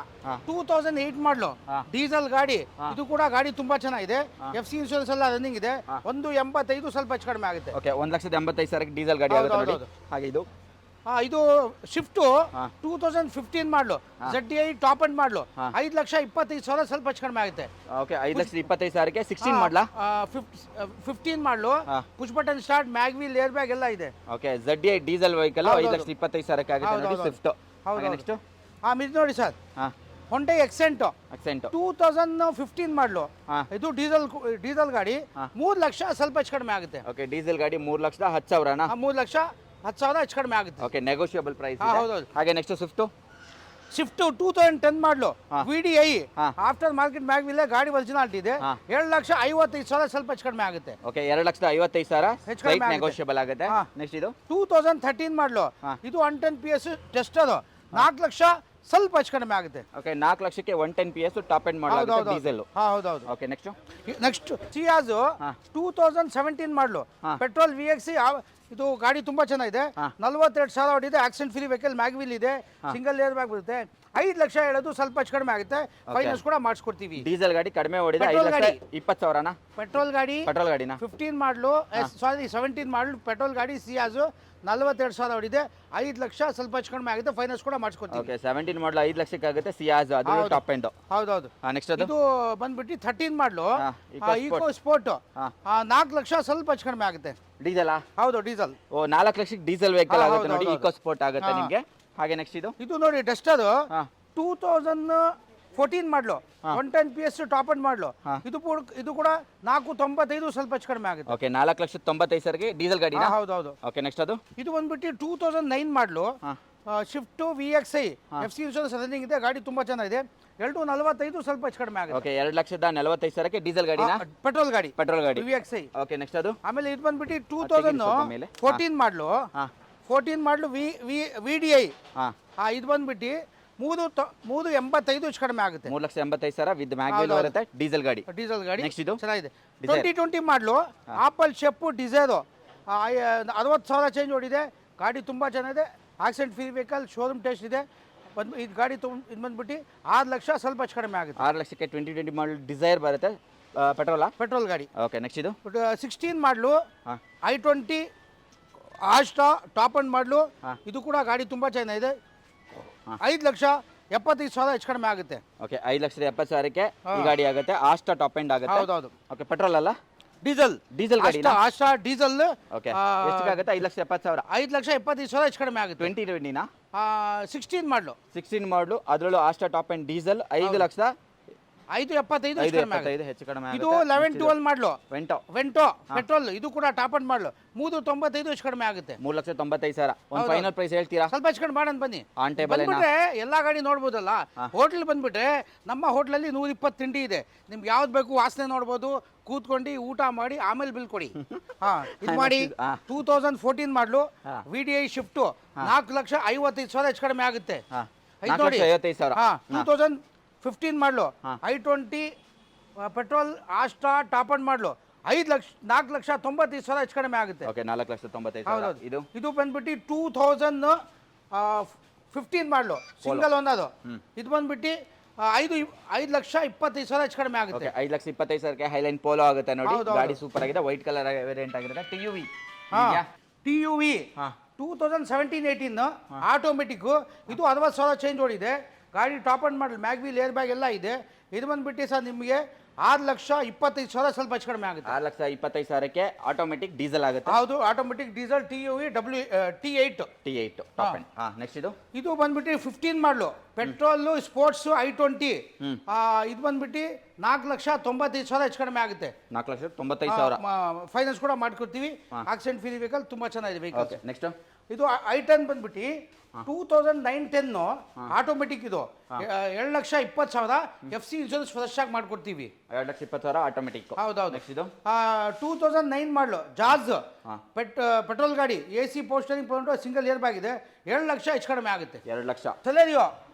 2008 ಮಾಡಲು ಡೀಸೆಲ್ ಗಾಡಿ. ಇದು ಕೂಡ ಗಾಡಿ ತುಂಬಾ ಚೆನ್ನಾಗಿದೆ. FC ಇನ್ಶೂರೆನ್ಸ್ ಎಲ್ಲ ರನ್ನಿಂಗ್ ಇದೆ. 1,85,000 ಸ್ವಲ್ಪ ಹೆಚ್ಚು ಕಡಿಮೆ ಆಗುತ್ತೆ. ಓಕೆ. 1,85,000ಕ್ಕೆ ಡೀಸೆಲ್ ಗಾಡಿ ಆಗುತ್ತೆ ನೋಡಿ. ಹಾಗೆ ಇದು ಶಿಫ್ಟ್ 2015 ಮಾಡಲು ZDI ಟಾಪ್ ಅಂಡ್ ಮಾಡಲು 5,25,000 ಸ್ವಲ್ಪ ಹೆಚ್ಚು ಕಡಿಮೆ ಆಗುತ್ತೆ. ಓಕೆ. 5,25,000ಕ್ಕೆ 16 ಮಾಡಲಾ 15 ಮಾಡಲು push button start, mag wheel, air bag ಎಲ್ಲ ಇದೆ. ಓಕೆ. ZDI ಡೀಸೆಲ್ ವೆಹಿಕಲ್ 5,25,000ಕ್ಕೆ ಆಗುತ್ತೆ ನೋಡಿ. ಸ್ವಿಫ್ಟ್. ಹಾಗೆ ನೆಕ್ಸ್ಟ್ ಇದು ನೋಡಿ ಸರ್, ಹೊಂಡೈ ಎಕ್ಸೆಂಟ್ 2015 ಮಾಡಲು ಇದು ಡೀಸೆಲ್ ಗಾಡಿ 3 ಲಕ್ಷ ಸ್ವಲ್ಪ ಹೆಚ್ಚು ಕಡಿಮೆ ಆಗುತ್ತೆ. ಓಕೆ. ಡೀಸೆಲ್ ಗಾಡಿ 3,10,000 3,10,000 ಹೆಚ್ಚು ಕಡಿಮೆ ಆಗುತ್ತೆ. ಓಕೆ. Negotiable price. ಹೌದೌದು. ಹಾಗೆ ನೆಕ್ಸ್ಟ್ ಸ್ವಿಫ್ಟ್ 2010 ಮಾಡಲು VDI ಆಫ್ಟರ್ ಮಾರ್ಕೆಟ್ ಮ್ಯಾಗ್ವಿಲ್ ಗಾಡಿ ಒರಿಜಿನಾಲಿಟಿ ಇದೆ. 7,55,000 ಸ್ವಲ್ಪ ಹೆಚ್ಚು ಕಡಿಮೆ ಆಗುತ್ತೆ. ಓಕೆ. 2,55,000 ಹೆಚ್ಚು ಕಡಿಮೆ ನೆಗೋಷಿಯಬಲ್ ಆಗುತ್ತೆ. ನೆಕ್ಸ್ಟ್ 2013 ಮಾಡಲು ಇದು 110 PS ಟೆಸ್ಟರ್ 4 ಲಕ್ಷ ಸ್ವಲ್ಪ ಹೆಚ್ಚು ಕಡಿಮೆ ಆಗುತ್ತೆ. ಓಕೆ. 4 ಲಕ್ಷಕ್ಕೆ 110 PS top end model diesel. ಹೌದೌದು. ಓಕೆ. ನೆಕ್ಸ್ಟ್ ಸಿಯಾಜ್ 2017 ಮಾಡಲು ಪೆಟ್ರೋಲ್ VXI ಇದು ಗಾಡಿ ತುಂಬಾ ಚೆನ್ನಾಗಿದೆ. 42,000 ಓಡಿದೆ. ಆಕ್ಸಿಡೆಂಟ್ ಫ್ರೀ ವೆಹಿಕಲ್, ಮ್ಯಾಗ್ವಿಲ್ ಇದೆ, ಸಿಂಗಲ್ ಏರ್ ಬ್ಯಾಗ್ ಬರುತ್ತೆ. 5 ಲಕ್ಷ ಹೇಳೋದು ಸ್ವಲ್ಪ ಹೆಚ್ಚು ಕಡಿಮೆ ಆಗುತ್ತೆ. ಫೈನಾನ್ಸ್ ಕೂಡ ಮಾಡಿಸ್ಕೊಡ್ತೀವಿ. ಡೀಸೆಲ್ ಗಾಡಿ ಕಡಿಮೆ ಓಡಿದೆ. 5,20,000 ಪೆಟ್ರೋಲ್ ಗಾಡಿನ 15 ಮಾಡಲು 17 ಮಾಡಲು ಪೆಟ್ರೋಲ್ ಗಾಡಿ ಸಿಯಾಜ್ 42,000 ಓಡಿದೆ. 5 ಲಕ್ಷ ಸ್ವಲ್ಪ ಹೆಚ್ಚು ಕಡಿಮೆ ಆಗುತ್ತೆ. ಫೈನಾನ್ಸ್ ಕೂಡ ಮಾಡಿಸ್ಕೊಡ್ತೀವಿ. ಓಕೆ. 17 ಮಾಡಲು 5 ಲಕ್ಷಕ್ಕೆ ಆಗುತ್ತೆ. ಸಿಯಾಜ್ ಅದು ಟಾಪ್ ಎಂಡ್. ಹೌದೌದು. ನೆಕ್ಸ್ಟ್ ಇದು ಬಂದ್ಬಿಟ್ಟು 13 ಮಾಡಲು ಈಕೋ ಸ್ಪೋರ್ಟ್ 4 ಲಕ್ಷ ಸ್ವಲ್ಪ ಹೆಚ್ಚು ಕಡಿಮೆ ಆಗುತ್ತೆ. ಡೀಸೆಲ್. ಹೌದು, ಡೀಸೆಲ್. 4 ಲಕ್ಷಕ್ಕೆ ಡೀಸೆಲ್ ವೆಹಿಕಲ್ ಆಗುತ್ತೆ ನೋಡಿ. ಈಕೋ ಸ್ಪೋರ್ಟ್ ಆಗುತ್ತೆ ನಿಮಗೆ. ಹಾಗೆ ನೆಕ್ಸ್ಟ್ ಇದು ನೋಡಿ ಡಸ್ಟರ್ 2014 ಮಾಡಲು 110 PS ಟಾಪ್ ಅಂಡ್ ಮಾಡಲು ಇದು ಕೂಡ 4,95,000 ಸ್ವಲ್ಪ ಹೆಚ್ಚು ಕಡಿಮೆ ಆಗುತ್ತೆ. ಓಕೆ. 4,95,000ಗೆ ಡೀಸೆಲ್ ಗಾಡಿನ. ಹೌದೌದು. ಓಕೆ. ನೆಕ್ಸ್ಟ್ ಇದು ಬಂದ್ಬಿಟ್ಟು 2009 ಮಾಡಲು shift VXI FC insurance running ಇದೆ. ಗಾಡಿ ತುಂಬಾ ಚೆನ್ನಾಗಿದೆ. 2,45,000 ಸ್ವಲ್ಪ ಹೆಚ್ಚು ಕಡಿಮೆ ಆಗುತ್ತೆ. ಓಕೆ. 2,45,000ಕ್ಕೆ ಡೀಸೆಲ್ ಗಾಡಿನ. ಪೆಟ್ರೋಲ್ ಗಾಡಿ VXI. ಓಕೆ. ನೆಕ್ಸ್ಟ್ ಆಮೇಲೆ ಇದು ಬಂದ್ಬಿಟ್ಟು 2014 ಮಾಡಲು VDI ಇದು ಬಂದ್ಬಿಟ್ಟು ಮೂರು 85 ಹೆಚ್ಚು ಕಡಿಮೆ ಆಗುತ್ತೆ. 3,85,000 ವಿತ್ ಮ್ಯಾಗ್ವಿಲ್ ಬರುತ್ತೆ, ಡೀಸೆಲ್ ಗಾಡಿ. ಡೀಸೆಲ್ ಗಾಡಿ ನೆಕ್ಸ್ಟ್ ಇದು ಚೆನ್ನಾಗಿದೆ. 2020 ಮಾಡಲು ಆಪಲ್ ಶೆಪ್ ಡಿಸೈರು 60,000 ಚೇಂಜ್ ಓಡಿದೆ. ಗಾಡಿ ತುಂಬ ಚೆನ್ನಾಗಿದೆ, accident free vehicle, showroom test ಇದೆ. ಇದು ಗಾಡಿ ಇದು ಬಂದ್ಬಿಟ್ಟು 6 ಲಕ್ಷ ಸ್ವಲ್ಪ ಹೆಚ್ಚು ಕಡಿಮೆ ಆಗುತ್ತೆ. 6 ಲಕ್ಷಕ್ಕೆ 2020 ಮಾಡಲ್ ಡಿಸೈರ್ ಬರುತ್ತೆ, ಪೆಟ್ರೋಲ್ ಗಾಡಿ. ಓಕೆ ನೆಕ್ಸ್ಟ್ ಇದು 16 ಮಾಡಲು i20 ಆಸ್ಟಾ ಟಾಪ್ ಅಂಡ್ ಮಾಡಲು. ಇದು ಕೂಡ ಗಾಡಿ ತುಂಬ ಚೆನ್ನಾಗಿದೆ. 5,75,000 ಹೆಚ್ಚು ಕಡಿಮೆ ಆಗುತ್ತೆ. ಓಕೆ 5,70,000ಕ್ಕೆ ಈ ಗಾಡಿ ಆಗುತ್ತೆ. ಆಸ್ಟಾ ಟಾಪ್ ಎಂಡ್ ಆಗುತ್ತೆ. ಹೌದೌದು. ಓಕೆ ಪೆಟ್ರೋಲ್ ಅಲ್ಲ, ಡೀಸೆಲ್ ಗಾಡಿ. Asta diesel. ಓಕೆ ಎಷ್ಟಾಗುತ್ತೆ? 5,70,000. 5,75,000 ಹೆಚ್ಚು ಕಡಿಮೆ ಆಗುತ್ತೆ. 2020 16 ಮಾಡಲು 16 ಮಾಡಲು, ಅದರಲ್ಲೂ ಆಸ್ಟಾ ಟಾಪ್ ಅಂಡ್ ಡೀಸೆಲ್ 5,75,000 ಹೆಚ್ಚು ಕಡಿಮೆ ಇದು 11-12 ಮಾಡಲು ವೆಂಟೋ ಪೆಟ್ರೋಲ್. ಇದು ಕೂಡ ಟಾಪ್ ಅಂಡ್ ಮಾಡಲು 395 ಹೆಚ್ಚು ಕಡಿಮೆ ಆಗುತ್ತೆ. 3,95,000. ಒಂದು ಫೈನಲ್ ಪ್ರೈಸ್ ಹೇಳ್ತೀರಾ? ಸ್ವಲ್ಪ ಹೆಚ್ಚು ಕಡಿಮೆ ಮಾಡೋಣ ಬನ್ನಿ. ಆನ್ ಟೇಬಲ್ ಎಲ್ಲಾ ಗಾಡಿ ನೋಡ್ಬೋದಲ್ಲ. ಹೋಟ್ಲ್ ಬಂದ್ಬಿಟ್ರೆ ನಮ್ಮ ಹೋಟ್ಲಲ್ಲಿ 120 ತಿಂಡಿ ಇದೆ. ನಿಮ್ಗೆ ಯಾವ್ದು ಬೇಕು ವಾಸನೆ ನೋಡ್ಬೋದು, ಕೂತ್ಕೊಂಡು ಊಟ ಮಾಡಿ ಆಮೇಲೆ ಬಿಲ್ ಕೊಡಿ. ಇದು ಮಾಡಿ 2014 ಮಾಡಲು VDI ಶಿಫ್ಟ್ 4,55,000 ಹೆಚ್ಚು ಕಡಿಮೆ ಆಗುತ್ತೆ. 2015 ಮಾಡಲು i20 petrol Asta top and ಮಾಡಲು 4,95,000 ಹೆಚ್ಚು ಕಡಿಮೆ ಆಗುತ್ತೆ. ಓಕೆ 4,95,000. ಇದು ಬಂದ್ಬಿಟ್ಟು 2015 ಮಾಡಲು ಸಿಂಗಲ್ ಒನ್. ಅದು ಇದು ಬಂದ್ಬಿಟ್ಟು 5,25,000 ಹೆಚ್ಚು ಕಡಿಮೆ ಆಗುತ್ತೆ. 5,25,000ಕ್ಕೆ ಹೈಲೈನ್ ಪೋಲೋ ಆಗುತ್ತೆ ನೋಡಿ. ಗಾಡಿ ಸೂಪರ್ ಆಗಿದೆ, ವೈಟ್ ಕಲರ್ ವೇರಿಯಂಟ್ ಆಗಿರುತ್ತೆ. TUV 2017-18 automatic. ಇದು 60,000 ಚೇಂಜ್ ಓಡಿದೆ. ಗಾಡಿ top and model, mag wheel, air bag ಎಲ್ಲ ಇದೆ. ಇದು ಬಂದ್ಬಿಟ್ಟು ಸರ್ ನಿಮಗೆ 6,25,000 ಸ್ವಲ್ಪ ಹೆಚ್ಚು ಕಡಿಮೆ ಆಗುತ್ತೆ. 6,25,000ಕ್ಕೆ ಆಟೋಮೆಟಿಕ್ ಡೀಸೆಲ್ ಆಗುತ್ತೆ. ಹೌದು, automatic diesel TUV T8 top end. Next ಇದು ಬಂದ್ಬಿಟ್ಟು 15 ಮಾಡಲು ಪೆಟ್ರೋಲ್ ಸ್ಪೋರ್ಟ್ಸ್ i20. ಇದು ಬಂದ್ಬಿಟ್ಟು 4,95,000 ಹೆಚ್ಚು ಕಡಿಮೆ ಆಗುತ್ತೆ. 4,95,000 ಫೈನಾನ್ಸ್ ಕೂಡ ಮಾಡ್ಕೊಡ್ತೀವಿ. ಆಕ್ಸಿಡೆಂಟ್ ಫ್ರೀ ವೆಹಿಕಲ್, ತುಂಬಾ ಚೆನ್ನಾಗಿದೆ ವೆಹಿಕಲ್. ನೆಕ್ಸ್ಟ್ ಇದು i10 ಬಂದ್ಬಿಟ್ಟು 2009-10 ಆಟೋಮೆಟಿಕ್. ಇದು 7,20,000 FC ಇನ್ಶೂರೆನ್ಸ್ ಫ್ರೆಶ್ ಆಗಿ ಮಾಡ್ಕೊಡ್ತೀವಿ. 7,20,000 ಆಟೋಮೆಟಿಕ್. ಹೌದೌದು. ನೆಕ್ಸ್ಟ್ ಇದು 2009 ಮಾಡಲು ಜಾಜ್ ಪೆಟ್ರೋಲ್ ಗಾಡಿ, AC ಪೋಸ್ಟರಿಂಗ್ ಸಿಂಗಲ್ ಏರ್ ಬ್ಯಾಗ್ ಇದೆ. 7 ಲಕ್ಷ ಹೆಚ್ಚು ಕಡಿಮೆ ಆಗುತ್ತೆ. 2 lakh. Celerio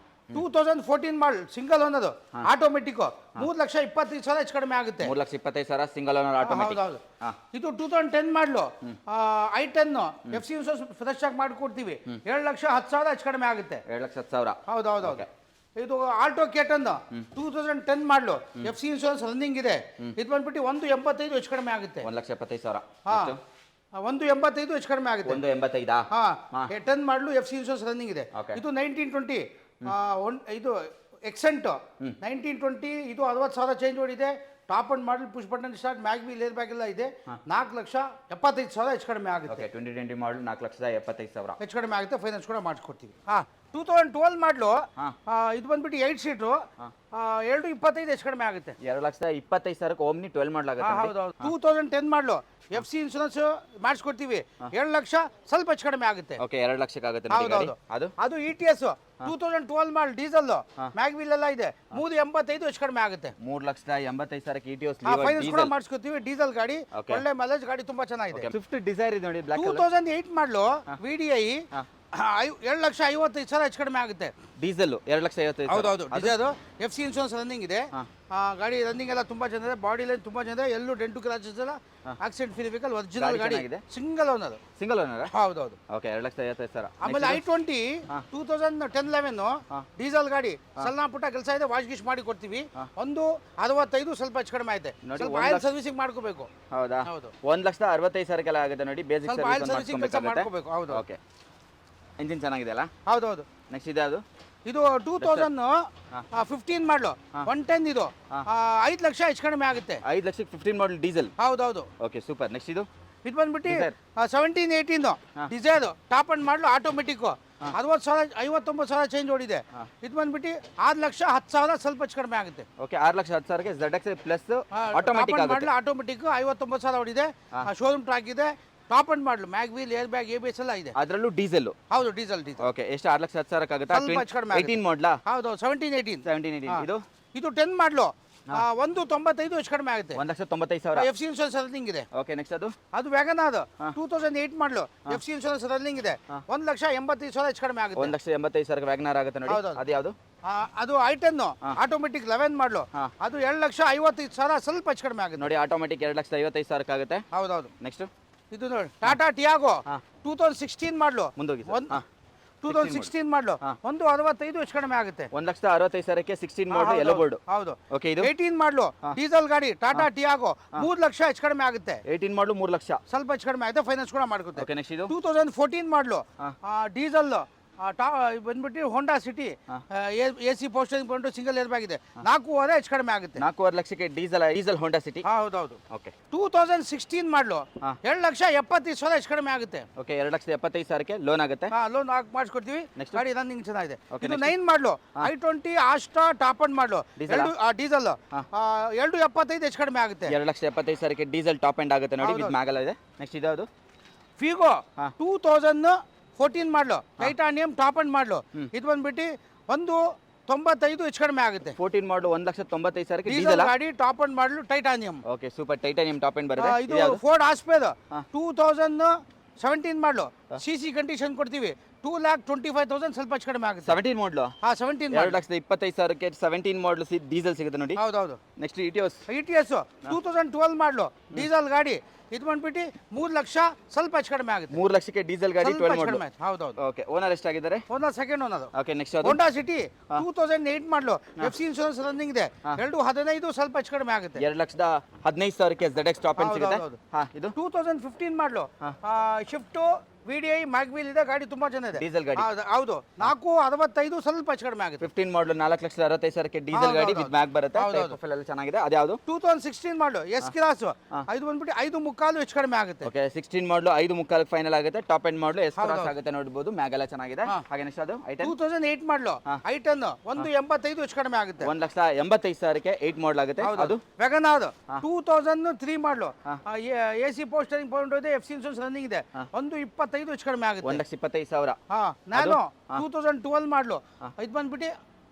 2014 model single own, ಅದು ಆಟೋಮೆಟಿಕ್ 3,25,000 ಹೆಚ್ಚು ಕಡಿಮೆ ಆಗುತ್ತೆ. 3,25,000 ಸಿಂಗಲ್ ಓನರ್ ಆಟೋಮೆಟಿಕ್. ಇದು 2010 ಮಾಡಲು i10 FC ಇನ್ಶೂರೆನ್ಸ್ ಫ್ರೆಶ್ ಆಗಿ ಮಾಡ್ಕೊಡ್ತೀವಿ. 7,10,000 ಹೆಚ್ಚು ಕಡಿಮೆ ಆಗುತ್ತೆ. 7,10,000. ಹೌದೌದು. ಇದು ಆಲ್ಟೋ K10 2010 ಮಾಡಲು FC ಇನ್ಶೂರೆನ್ಸ್ ರನ್ನಿಂಗ್ ಇದೆ. ಇದು ಬಂದ್ಬಿಟ್ಟು 1,85,000 ಹೆಚ್ಚು ಕಡಿಮೆ ಆಗುತ್ತೆ. 1,75,000. 1,85,000 ಹೆಚ್ಚು ಕಡಿಮೆ ಆಗುತ್ತೆ. 1,85,000. 10 ಮಾಡಲು FC ಇನ್ಶೂರೆನ್ಸ್ ರನ್ನಿಂಗ್ ಇದೆ. ಇದು 1920 ಇದು ಎಕ್ಸೆಂಟ್ 1920. ಇದು 60,000 ಚೇಂಜ್ ಓಡಿದೆ. Top and model, push button start, mag wheel, air bag ಎಲ್ಲ ಇದೆ. 4,75,000 ಹೆಚ್ಚು ಕಡಿಮೆ ಆಗುತ್ತೆ. 2020 ಮಾಡಲ್ 4,75,000 ಹೆಚ್ಚು ಕಡಿಮೆ ಆಗುತ್ತೆ. ಫೈನಾನ್ಸ್ ಕೂಡ ಮಾಡಿಸ್ಕೊಡ್ತೀವಿ. 2012 ಮಾಡಲು ಇದು ಬಂದ್ಬಿಟ್ಟು 8 ಸೀಟು 2,25,000 ಹೆಚ್ಚು ಕಡಿಮೆ ಆಗುತ್ತೆ. 2,25,000ಕ್ಕೆ ಓಮ್ನಿ 12 ಮಾಡಲಾಗುತ್ತೆ. ಹೌದೌದು. 2010 ಮಾಡಲು FC ಇನ್ಶೂರೆನ್ಸ್ ಮಾಡಿಸ್ಕೊಡ್ತೀವಿ. 7 ಲಕ್ಷ ಸ್ವಲ್ಪ ಹೆಚ್ಚು ಕಡಿಮೆ ಆಗುತ್ತೆ. ಓಕೆ 2 ಲಕ್ಷಕ್ಕೆ ಆಗುತ್ತೆ. ಅದು ETS 2012 ಮಾಡಲ್ ಡೀಸೆಲ್, ಮ್ಯಾಗ್ವಿಲ್ ಎಲ್ಲ ಇದೆ. 3,85,000 ಹೆಚ್ಚು ಕಡಿಮೆ ಆಗುತ್ತೆ. 3,85,000ಕ್ಕೆ ETS ಫೈನಾನ್ಸ್ ಕೂಡ ಮಾಡಿಸ್ಕೊಡ್ತೀವಿ. ಡೀಸೆಲ್ ಗಾಡಿ, ಒಳ್ಳೆ ಮೈಲೇಜ್ ಗಾಡಿ, ತುಂಬಾ ಚೆನ್ನಾಗಿದೆ. ಸ್ವಿಫ್ಟ್ ಡಿಸೈರ್ ಇದೆ ನೋಡಿ, 2008 ಮಾಡಲು VDI 7,55,000 ಹೆಚ್ಚು ಕಡಿಮೆ ಆಗುತ್ತೆ. ಡೀಸೆಲ್ 2,55,000. ಹೌದೌದು. ಡೀಸೆಲ್ FC ಇನ್ಶೂರೆನ್ಸ್ ರನ್ನಿಂಗ್ ಇದೆ. ಗಾಡಿ ರನ್ನಿಂಗ್ ಎಲ್ಲ ತುಂಬಾ ಚೆನ್ನಾಗಿದೆ. ಬಾಡಿ ಲೈನ್ ತುಂಬಾ ಚೆನ್ನಾಗಿದೆ. ಎಲ್ಲೂ ಡೆಂಟು ಕ್ರಾಚಸ್ ಎಲ್ಲ. ಆಕ್ಸಿಡೆಂಟ್ ಫ್ರೀ ವೆಹಿಕಲ್, ಒರಿಜಿನಲ್ ಗಾಡಿ, ಸಿಂಗಲ್ ಓನರ್. ಹೌದೌದು. ಓಕೆ 2,55,000. ಆಮೇಲೆ i20 2010-11 ಡೀಸೆಲ್ ಗಾಡಿ, ಸಣ್ಣ ಪುಟ್ಟ ಕೆಲಸ ಇದೆ, ವಾಶ್ ಗಿಶ್ ಮಾಡಿ ಕೊಡ್ತೀವಿ. 1,65,000 ಸ್ವಲ್ಪ ಹೆಚ್ಚು ಕಡಿಮೆ ಆಯ್ತು. ಆಯಿಲ್ ಸರ್ವಿಸಿಂಗ್ ಮಾಡ್ಕೋಬೇಕು. ಹೌದಾ? ಹೌದು. 1,60,65,000 ಆಗುತ್ತೆ ನೋಡಿ. ಬೇಸಿಕ್ ಸರ್ವಿಸಿಂಗ್ ಕೆಲಸ ಮಾಡ್ಕೋಬೇಕು. ಹೌದು. ಓಕೆ ಇಂಜಿನ್ ಚೆನ್ನಾಗಿದೆ ಅಲ್ಲ? ಹೌದೌದು. ನೆಕ್ಸ್ಟ್ ಇದೆ, ಅದು ಇದು 2015 ಮಾಡಲು 110. ಇದು 5 ಲಕ್ಷ ಹೆಚ್ಚು ಕಡಿಮೆ ಆಗುತ್ತೆ. 5 ಲಕ್ಷಕ್ಕೆ 15 ಮಾಡಲ್ ಡೀಸೆಲ್. ಹೌದೌದು. Okay super. ನೆಕ್ಸ್ಟ್ ಇದು ಬಂದ್ಬಿಟ್ಟು 17-18 ಡಿಸೈರ್ ಟಾಪ್ ಅಂಡ್ ಮಾಡಲು ಆಟೋಮೆಟಿಕ್ 59,000 ಚೇಂಜ್ ಓಡಿದೆ. ಇದು ಬಂದ್ಬಿಟ್ಟು 6,10,000 ಸ್ವಲ್ಪ ಹೆಚ್ಚು ಕಡಿಮೆ ಆಗುತ್ತೆ. ಓಕೆ 6,10,000ಕ್ಕೆ ZX ಪ್ಲಸ್ ಆಟೋಮೆಟಿಕ್ ಮಾಡಲು ಆಟೋಮೆಟಿಕ್ 59,000 ಓಡಿದೆ. ಶೋರೂಮ್ ಟ್ರ್ಯಾಕ್ ಇದೆ. ಟಾಪ್ ಅಂಡ್ ಮಾಡಲು ಮ್ಯಾಗ್ವಿಲ್, ಏರ್ ಬ್ಯಾಗ್, ABS ಎಲ್ಲ ಇದೆ. ಅದರಲ್ಲೂ ಡೀಸೆಲ್. ಹೌದು, ಡೀಸೆಲ್. ಓಕೆ ಎಷ್ಟು? 6,10,000 ಆಗುತ್ತೆ. 18 ಮಾಡಲಾ? ಹೌದು 17-18. ಇದು 10 ಮಾಡಲು ಒಂದು 95 ಹೆಚ್ಚು ಕಡಿಮೆ ಆಗುತ್ತೆ. 1,95,000. ಎಫ್ ಸಿ ಇನ್ಶೂರೆನ್ಸ್ ರನ್ನಿಂಗ್ ಇದೆ. ಓಕೆ ನೆಕ್ಸ್ಟ್ ಅದು ವ್ಯಾಗನಾರ್ 2008 ಮಾಡಲು ಎಫ್ ಸಿ ಇನ್ಶೂರೆನ್ಸ್ ರನ್ನಿಂಗ್ ಇದೆ. 1,85,000 ಹೆಚ್ಚು ಕಡಿಮೆ ಆಗುತ್ತೆ. 1,85,000 ವ್ಯಾಗನಾರ್ ಆಗುತ್ತೆ ನೋಡಿ. ಅದು ಯಾವುದು? ಅದು i10 ಆಟೋಮೆಟಿಕ್ 11 ಮಾಡಲು ಅದು 2,55,000 ಸ್ವಲ್ಪ ಹೆಚ್ಚು ಕಡಿಮೆ ಆಗುತ್ತೆ ನೋಡಿ. ಆಟೋಮೆಟಿಕ್ 2,55,000 ಆಗುತ್ತೆ. ಹೌದೌದು. ನೆಕ್ಸ್ಟ್ ಇದು ನೋಡಿ ಟಾಟಾ ಟಿಯಾಗೋ 2016 ಮಾಡಲು ಮುಂದೋಗಿ 2016 ಮಾಡಲು 1,65,000 ಹೆಚ್ಚು ಕಡಿಮೆ ಆಗುತ್ತೆ. 1,65,000ಕ್ಕೆ 16 ಮಾಡಲ್ ಯೆಲ್ಲೋ ಬೋರ್ಡ್. ಹೌದು. ಓಕೆ ಇದು 18 ಮಾಡಲು ಡೀಸೆಲ್ ಗಾಡಿ ಟಾಟಾ ಟಿಯಾಗೋ 3 ಲಕ್ಷ ಹೆಚ್ಚು ಕಡಿಮೆ ಆಗುತ್ತೆ. 18 ಮಾಡಲು 3 ಲಕ್ಷ ಸ್ವಲ್ಪ ಹೆಚ್ಚು ಕಡಿಮೆ ಆಗುತ್ತೆ. ಫೈನಾನ್ಸ್ ಕೂಡ ಮಾಡ್ಕೊತ್ತೆ. ಓಕೆ ನೆಕ್ಸ್ಟ್ ಇದು 2014 ಮಾಡಲು ಡೀಸೆಲ್ ಬಂದ್ಬಿಟ್ಟು ಹೋಂಡಾ ಸಿಟಿ AC ಪೋಸ್ಟರಿಂಗ್ ಬಂದು ಸಿಂಗಲ್ ಏರ್ ಬ್ಯಾಗ್ ಇದೆ. 4,500 ಹೆಚ್ಚು ಕಡಿಮೆ ಆಗುತ್ತೆ. 4,5 ಲಕ್ಷಕ್ಕೆ ಡೀಸೆಲ್ ಹೋಂಡಾ ಸಿಟಿ. ಹೌದೌದು. ಓಕೆ 2016 ಮಾಡಲು 2,75,000 ಹೆಚ್ಚು ಕಡಿಮೆ ಆಗುತ್ತೆ. ಓಕೆ 2,75,000ಕ್ಕೆ ಲೋನ್ ಆಗುತ್ತೆ. ಲೋನ್ ಮಾಡಿಸ್ಕೊಡ್ತೀವಿ. ಗಾಡಿ ರನ್ನಿಂಗ್ ಚೆನ್ನಾಗಿದೆ. Okay, ಇದು 9 ಮಾಡಲು i20 ಆಸ್ಟ್ರಾ ಟಾಪ್ ಅಂಡ್ ಮಾಡಲು ಡೀಸೆಲ್ 2,75,000 ಹೆಚ್ಚು ಕಡಿಮೆ ಆಗುತ್ತೆ. 2,75,000ಕ್ಕೆ ಡೀಸೆಲ್ ಟಾಪ್ ಎಂಡ್ ಆಗುತ್ತೆ ನೋಡಿ. ವಿತ್ ಮ್ಯಾಗಲ್ ಇದೆ. ನೆಕ್ಸ್ಟ್ ಇದು ಯಾವುದು? ಫಿಗೋ 2014 ಮಾಡಲು ಟೈಟಾನಿಯಂ ಟಾಪ್ ಅಂಡ್ ಮಾಡಲು ಇದು ಬಂದ್ಬಿಟ್ಟು 1,95,000 ಹೆಚ್ಚು ಕಡಿಮೆ ಆಗುತ್ತೆ. 14 ಮಾಡಲು 1,95,000ಕ್ಕೆ ಡೀಸೆಲ್ ಡೀಸೆಲ್ ಗಾಡಿ ಟಾಪ್ ಅಂಡ್ ಮಾಡಲು titanium. Okay super titanium top end ಬರುತ್ತೆ. ಇದು ಫೋರ್ಡ್ ಆಸ್ಪೇರ್ 2017 ಮಾಡಲು CC ಕಂಡೀಷನ್ ಕೊಡ್ತೀವಿ. 2,25,000 ಸ್ವಲ್ಪ ಹೆಚ್ಚು ಕಡಿಮೆ ಆಗುತ್ತೆ. 17 ಮಾಡಲು 17 2,25,000ಕ್ಕೆ 17 ಮಾಡಲು ಡೀಸೆಲ್ ಸಿಗುತ್ತೆ ನೋಡಿ. ಹೌದೌದು. ನೆಕ್ಸ್ಟ್ ETS 2012 ಮಾಡಲು ಡೀಸೆಲ್ ಗಾಡಿ ಇದು ಬಂದ್ಬಿಟ್ಟು 3 ಲಕ್ಷ ಸ್ವಲ್ಪ ಹೆಚ್ಚು ಕಡಿಮೆ ಆಗುತ್ತೆ. 3 ಲಕ್ಷಕ್ಕೆ ಡೀಸೆಲ್ ಗಾಡಿ 12 ಮಾಡಲು. ಹೌದೌದು. ಓಕೆ ಓನರ್ ಎಷ್ಟಾಗಿದ್ದಾರೆ? Second owner. ಓಕೆ ನೆಕ್ಸ್ಟ್ ಅದು ಹೋಂಡಾ ಸಿಟಿ 2008 ಮಾಡಲು ಎಫ್ ಸಿ ಇನ್ಶೂರೆನ್ಸ್ ರನ್ನಿಂಗ್ ಇದೆ. 2,15,000 ಸ್ವಲ್ಪ ಹೆಚ್ಚು ಕಡಿಮೆ ಆಗುತ್ತೆ. 2,15,000ಕ್ಕೆ ZX ಟಾಪ್ ಎಂಡ್ ಸಿಗುತ್ತೆ. ಇದು 2015 ಮಾಡಲು ಶಿಫ್ಟ್ VDI ಮ್ಯಾಗ್ವೀಲ್ ಇದೆ. ಗಾಡಿ ತುಂಬಾ ಚೆನ್ನಾಗಿದೆ. ಡೀಸೆಲ್ ಗಾಡಿ ಹೌದು. 4,65 ಸ್ವಲ್ಪ ಹೆಚ್ಚು ಕಡಿಮೆ ಆಗುತ್ತೆ. 15 ಮಾಡಲು 4,65,000ಕ್ಕೆ ಡೀಸೆಲ್ ಗಾಡಿ ವಿತ್ ಮ್ಯಾಗ್ ಬರುತ್ತೆ. ಪ್ರೊಫೈಲ್ ಎಲ್ಲ ಚೆನ್ನಾಗಿದೆ. ಅದು ಯಾವುದು? 2016 ಮಾಡಲು ಎಸ್ ಕ್ರಾಸ್ ಇದು ಬಂದ್ಬಿಟ್ಟು 5,3,500 ಹೆಚ್ಚು ಕಡಿಮೆ ಆಗುತ್ತೆ. ಓಕೆ 16 ಮಾಡಲು 5,3,5 ಫೈನಲ್ ಆಗುತ್ತೆ. ಟಾಪ್ ಎಂಡ್ ಮಾಡಲು ಎಸ್ ಕ್ರಾಸ್ ಆಗುತ್ತೆ ನೋಡಬಹುದು. ಮ್ಯಾಗ್ ಎಲ್ಲ ಚೆನ್ನಾಗಿದೆ. ಹಾಗೆ ನೆಕ್ಸ್ಟ್ ಅದು i10 2008 ಮಾಡಲು i10 1,85,000 ಹೆಚ್ಚು ಕಡಿಮೆ ಆಗುತ್ತೆ. 1,85,000ಕ್ಕೆ 8 ಮಾಡಲ್ ಆಗುತ್ತೆ. ಅದು ವ್ಯಾಗನಾರ್ 2003 ಮಾಡಲು AC ಪೋಸ್ಟರಿಂಗ್ ಪಾಯಿಂಟ್ ಇದೆ. ಎಫ್ ಸಿ ಇನ್ಶೂರೆನ್ಸ್ ರನ್ನಿಂಗ್ ಇದೆ. 1,25,000 ಹೆಚ್ಚು ಕಡಿಮೆ ಆಗುತ್ತೆ. 1,25,000. ನಾನು 2012 ಮಾಡಲು ಇದು ಬಂದ್ಬಿಟ್ಟು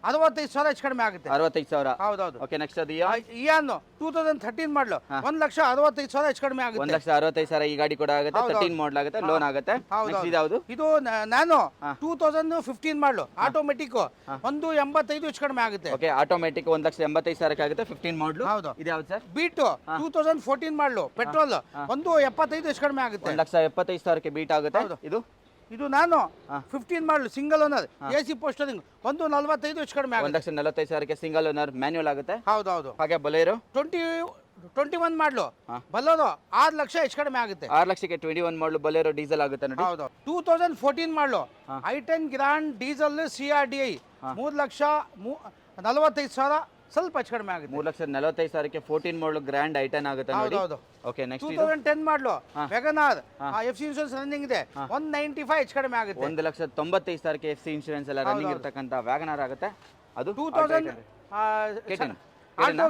65,000 ಹೆಚ್ಚು ಕಡಿಮೆ ಆಗುತ್ತೆ. 65,000. ಹೌದೌದು. ಓಕೆ ನೆಕ್ಸ್ಟ್ ಅದು ಇಯಾನ್ 2013 ಮಾಡಲು 1,65,000 ಹೆಚ್ಚು ಕಡಿಮೆ ಆಗುತ್ತೆ. 1,65,000 ಈ ಗಾಡಿ ಕೂಡ ಆಗುತ್ತೆ. 13 ಮಾಡಲ್ ಆಗುತ್ತೆ. ಲೋನ್ ಆಗುತ್ತೆ. ನೆಕ್ಸ್ಟ್ ಇದು ಯಾವುದು? ಇದು ನಾನು 2015 ಮಾಡಲು ಆಟೋಮೆಟಿಕ್ 1,85,000 ಹೆಚ್ಚು ಕಡಿಮೆ ಆಗುತ್ತೆ. ಓಕೆ ಆಟೋಮೆಟಿಕ್ 1,85,000 ಆಗುತ್ತೆ. 15 ಮಾಡಲು. ಹೌದು. ಇದು ಯಾವುದು ಸರ್? ಬೀಟ್ 2014 ಮಾಡಲು ಪೆಟ್ರೋಲ್ 1,75,000 ಹೆಚ್ಚು ಕಡಿಮೆ ಆಗುತ್ತೆ. 1,75,000ಕ್ಕೆ ಬೀಟ್ ಆಗುತ್ತೆ. ಇದು ನಾನು 15 ಮಾಡಲು ಸಿಂಗಲ್ ಓನರ್ AC ಪೋಸ್ಟರಿಂಗ್ 1,45,000 ಹೆಚ್ಚು ಕಡಿಮೆ ಆಗುತ್ತೆ. 1,45,000ಕ್ಕೆ ಸಿಂಗಲ್ ಓನರ್ ಮ್ಯಾನ್ಯುವಲ್ ಆಗುತ್ತೆ. ಹೌದೌದು. ಹಾಗೆ ಬೊಲೇರೋ 21 ಮಾಡಲು ಬಲ್ಲೋದು 6 ಲಕ್ಷ ಹೆಚ್ಚು ಕಡಿಮೆ ಆಗುತ್ತೆ. 6 ಲಕ್ಷಕ್ಕೆ 21 ಮಾಡಲು ಬೊಲೇರೋ ಡೀಸೆಲ್ ಆಗುತ್ತೆ ನೋಡಿ. ಹೌದು. 2014 ಮಾಡಲು i10 ಗ್ರ್ಯಾಂಡ್ ಡೀಸೆಲ್ CRDI 3,45,000 ಸ್ವಲ್ಪ ಹೆಚ್ಚು ಕಡಿಮೆ ಆಗುತ್ತೆ. 3,45,000ಕ್ಕೆ 14 ಮಾಡಲು ಗ್ರ್ಯಾಂಡ್ i10 ಆಗುತ್ತೆ ನೋಡಿ. ಹೌದು. ಓಕೆ ನೆಕ್ಸ್ಟ್ 2010 ಮಾಡಲು Wagon R F C insurance running ಇದೆ. 195 ಹೆಚ್ಚು ಕಡಿಮೆ ಆಗುತ್ತೆ. 1,95,000ಕ್ಕೆ FC ಇನ್ಶೂರೆನ್ಸ್ ಎಲ್ಲ ರನ್ನಿಂಗ್ ಇರತಕ್ಕಂತ ವ್ಯಾಗನಾರ್ ಆಗುತ್ತೆ. ಅದು 2000 ಆಲ್ಟೋ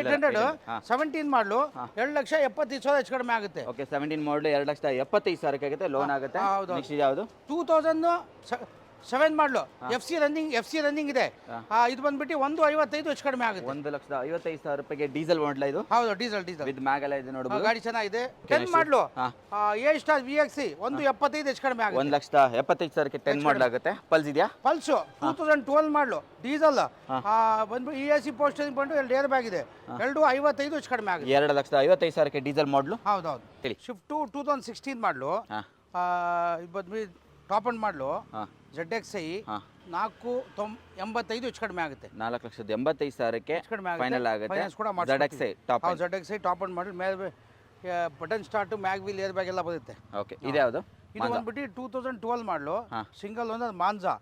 800 17 ಮಾಡಲು 2,75,000 ಹೆಚ್ಚು ಕಡಿಮೆ ಆಗುತ್ತೆ. ಓಕೆ 17 ಮಾಡಲು 2,75,000ಕ್ಕೆ ಆಗುತ್ತೆ. ಲೋನ್ ಆಗುತ್ತೆ. ನೆಕ್ಸ್ಟ್ ಯಾವುದು? 2007 ಮಾಡಲು ಎಫ್ ಸಿ ರನ್ನಿಂಗ್ ಇದೆ. ಇದು ಬಂದ್ಬಿಟ್ಟು 1,55,000 ಹೆಚ್ಚು ಕಡಿಮೆ ಆಗುತ್ತೆ. 1,55,000 ರೂಪಾಯಿಗೆ ಡೀಸೆಲ್ ಮಾಡಲ ಇದು. ಹೌದು ಡೀಸೆಲ್ ವಿತ್ ಮ್ಯಾಗ್ ಎಲ್ಲ ಇದೆ ನೋಡಬಹುದು. ಗಾಡಿ ಚೆನ್ನಾಗಿದೆ. 10 ಮಾಡಲು A ಸ್ಟಾರ್ VXC 1,75,000 ಹೆಚ್ಚು ಕಡಿಮೆ ಆಗುತ್ತೆ. 1,75,000ಕ್ಕೆ 10 ಮಾಡಲ್ ಆಗುತ್ತೆ. ಪಲ್ಸ್ ಇದೆಯಾ? ಪಲ್ಸ್ 2012 ಮಾಡಲು ಡೀಸೆಲ್ ಬಂದ್ಬಿಟ್ಟು ESC ಪೋಸ್ಟರಿಂಗ್ ಬಂದು 2 ಏರ್ ಬ್ಯಾಗ್ ಇದೆ. 2,55,000 ಹೆಚ್ಚು ಕಡಿಮೆ ಆಗುತ್ತೆ. 2,55,000ಕ್ಕೆ ಡೀಸೆಲ್ ಮಾಡಲು. ಹೌದೌದು. ಶಿಫ್ಟ್ 2016 ಮಾಡಲು ಇದು ಬಂದ್ಬಿಟ್ಟು ಟಾಪ್ ಅಂಡ್ ಮಾಡಲು ZXi 4,85,000 ಹೆಚ್ಚು ಕಡಿಮೆ ಆಗುತ್ತೆ. 4,85,000ಕ್ಕೆ ಫೈನಲ್ ಆಗುತ್ತೆ. ZXi ಟಾಪ್ ಅಂಡ್ ಮಾಡಲ್ ಮೇಲೆ button start mag wheel air bag ಎಲ್ಲ ಬರುತ್ತೆ. ಓಕೆ ಇದು ಯಾವುದು? ಇದು ಬಂದ್ಬಿಟ್ಟು 2012 ಮಾಡಲು ಸಿಂಗಲ್ ಓನರ್ ಮಾನ್ಸಾ.